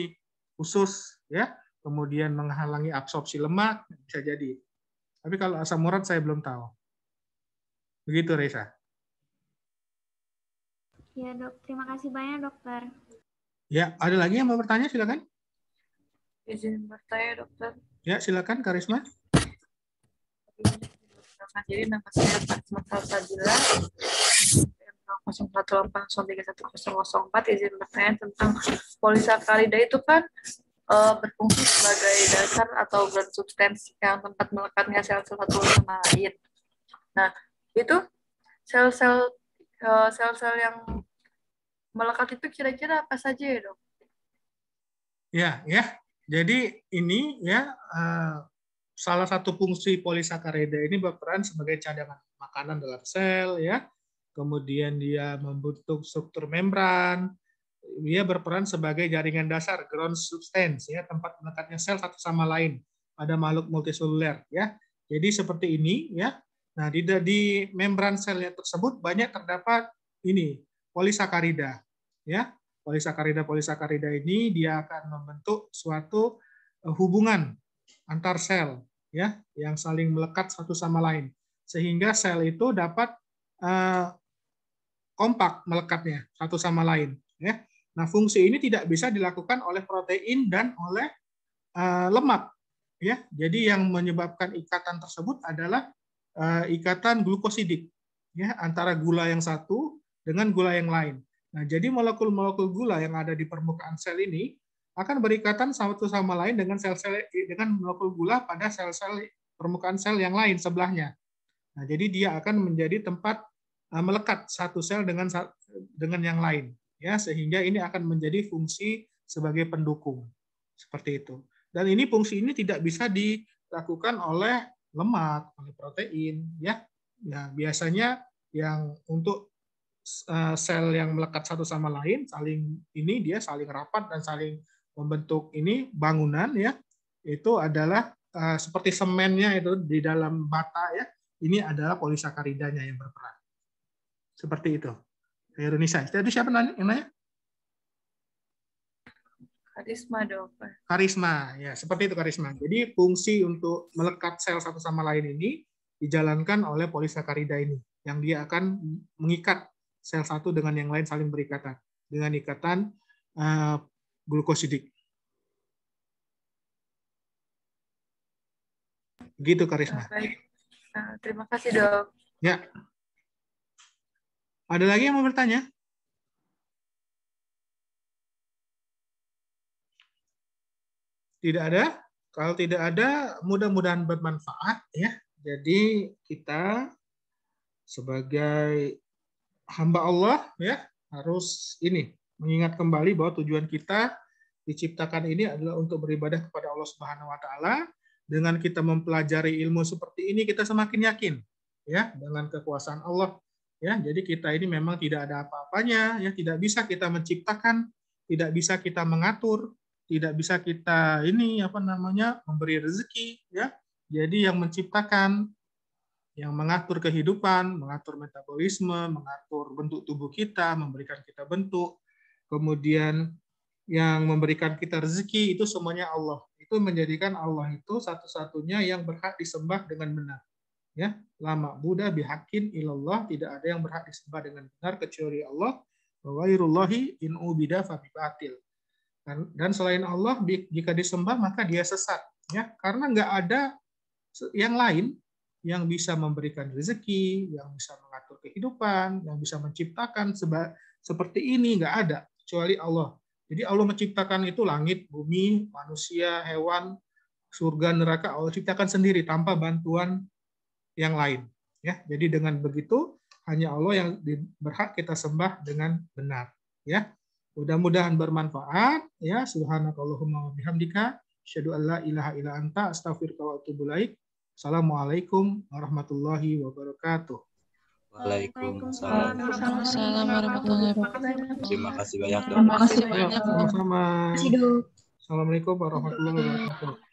usus ya, kemudian menghalangi absorpsi lemak bisa jadi. Tapi kalau asam urat saya belum tahu. Begitu Reza. Ya dok, terima kasih banyak dokter. Ya, ada lagi yang mau bertanya silakan. Izin bertanya dokter. Ya, silakan Karisma. Jadi nama saya Karisma Salsabila, 018-3104, izin bertanya tentang polisakarida itu kan berfungsi sebagai dasar atau ground substance yang tempat melekatnya sel-sel satu sama lain. Nah, itu sel-sel yang melekat itu kira-kira apa saja ya dok? Ya. Jadi ini ya salah satu fungsi polisakarida ini berperan sebagai cadangan makanan dalam sel ya. Kemudian dia membentuk struktur membran. Dia berperan sebagai jaringan dasar ground substance ya, tempat melekatnya sel satu sama lain pada makhluk multiseluler ya. Jadi seperti ini ya. Nah, di membran selnya tersebut banyak terdapat polisakarida ya. Polisakarida ini dia akan membentuk suatu hubungan antar sel ya yang saling melekat satu sama lain sehingga sel itu dapat kompak melekatnya satu sama lain ya. Nah, fungsi ini tidak bisa dilakukan oleh protein dan oleh lemak ya. Jadi yang menyebabkan ikatan tersebut adalah ikatan glukosidik ya antara gula yang satu dengan gula yang lain. Nah, jadi molekul-molekul gula yang ada di permukaan sel ini akan berikatan satu sama lain dengan molekul gula pada sel-sel permukaan sel yang lain sebelahnya. Nah, jadi dia akan menjadi tempat melekat satu sel dengan yang lain, ya, sehingga ini akan menjadi fungsi sebagai pendukung seperti itu. Dan fungsi ini tidak bisa dilakukan oleh lemak, oleh protein, ya. Ya, biasanya yang untuk sel yang melekat satu sama lain dia saling rapat dan saling membentuk bangunan ya, itu adalah seperti semennya itu di dalam bata ya, ini adalah polisakaridanya yang berperan seperti itu. Ironisa, tadi siapa yang nanya? Karisma dok. Karisma ya, seperti itu Karisma. Jadi fungsi untuk melekat sel satu sama lain ini dijalankan oleh polisakarida ini yang dia akan mengikat sel satu dengan yang lain saling berikatan dengan ikatan glukosidik. Begitu Karisma. Baik. Terima kasih dok. Ya. Ada lagi yang mau bertanya? Tidak ada? Kalau tidak ada, mudah-mudahan bermanfaat ya. Jadi kita sebagai hamba Allah ya harus mengingat kembali bahwa tujuan kita diciptakan ini adalah untuk beribadah kepada Allah Subhanahu wa taala. Dengan kita mempelajari ilmu seperti ini kita semakin yakin ya dengan kekuasaan Allah ya. Jadi kita ini memang tidak ada apa-apanya ya, tidak bisa kita menciptakan, tidak bisa kita mengatur, tidak bisa kita memberi rezeki ya. Jadi yang menciptakan yang mengatur kehidupan, mengatur metabolisme, mengatur bentuk tubuh kita, memberikan kita bentuk, kemudian yang memberikan kita rezeki, itu semuanya Allah. Itu menjadikan Allah itu satu-satunya yang berhak disembah dengan benar. Ya, la ma'buda bihaqqin illallah, tidak ada yang berhak disembah dengan benar kecuali Allah. Wa ghairullahi in ubida fa bibatil. Dan selain Allah, jika disembah maka dia sesat, ya, karena nggak ada yang lain yang bisa memberikan rezeki, yang bisa mengatur kehidupan, yang bisa menciptakan seperti ini, nggak ada kecuali Allah. Jadi Allah menciptakan itu langit, bumi, manusia, hewan, surga, neraka, Allah ciptakan sendiri tanpa bantuan yang lain. Ya, jadi dengan begitu hanya Allah yang berhak kita sembah dengan benar. Ya, mudah-mudahan bermanfaat. Ya, subhanakallahumma wa bihamdika, asyhadu an la ilaha illa anta, astaghfiruka wa atubu ilaik. Assalamualaikum warahmatullahi wabarakatuh. Waalaikumsalam warahmatullahi wabarakatuh. Terima kasih banyak, Dok. Terima kasih banyak. Sama-sama. Terima kasih, Dok. Assalamualaikum warahmatullahi wabarakatuh.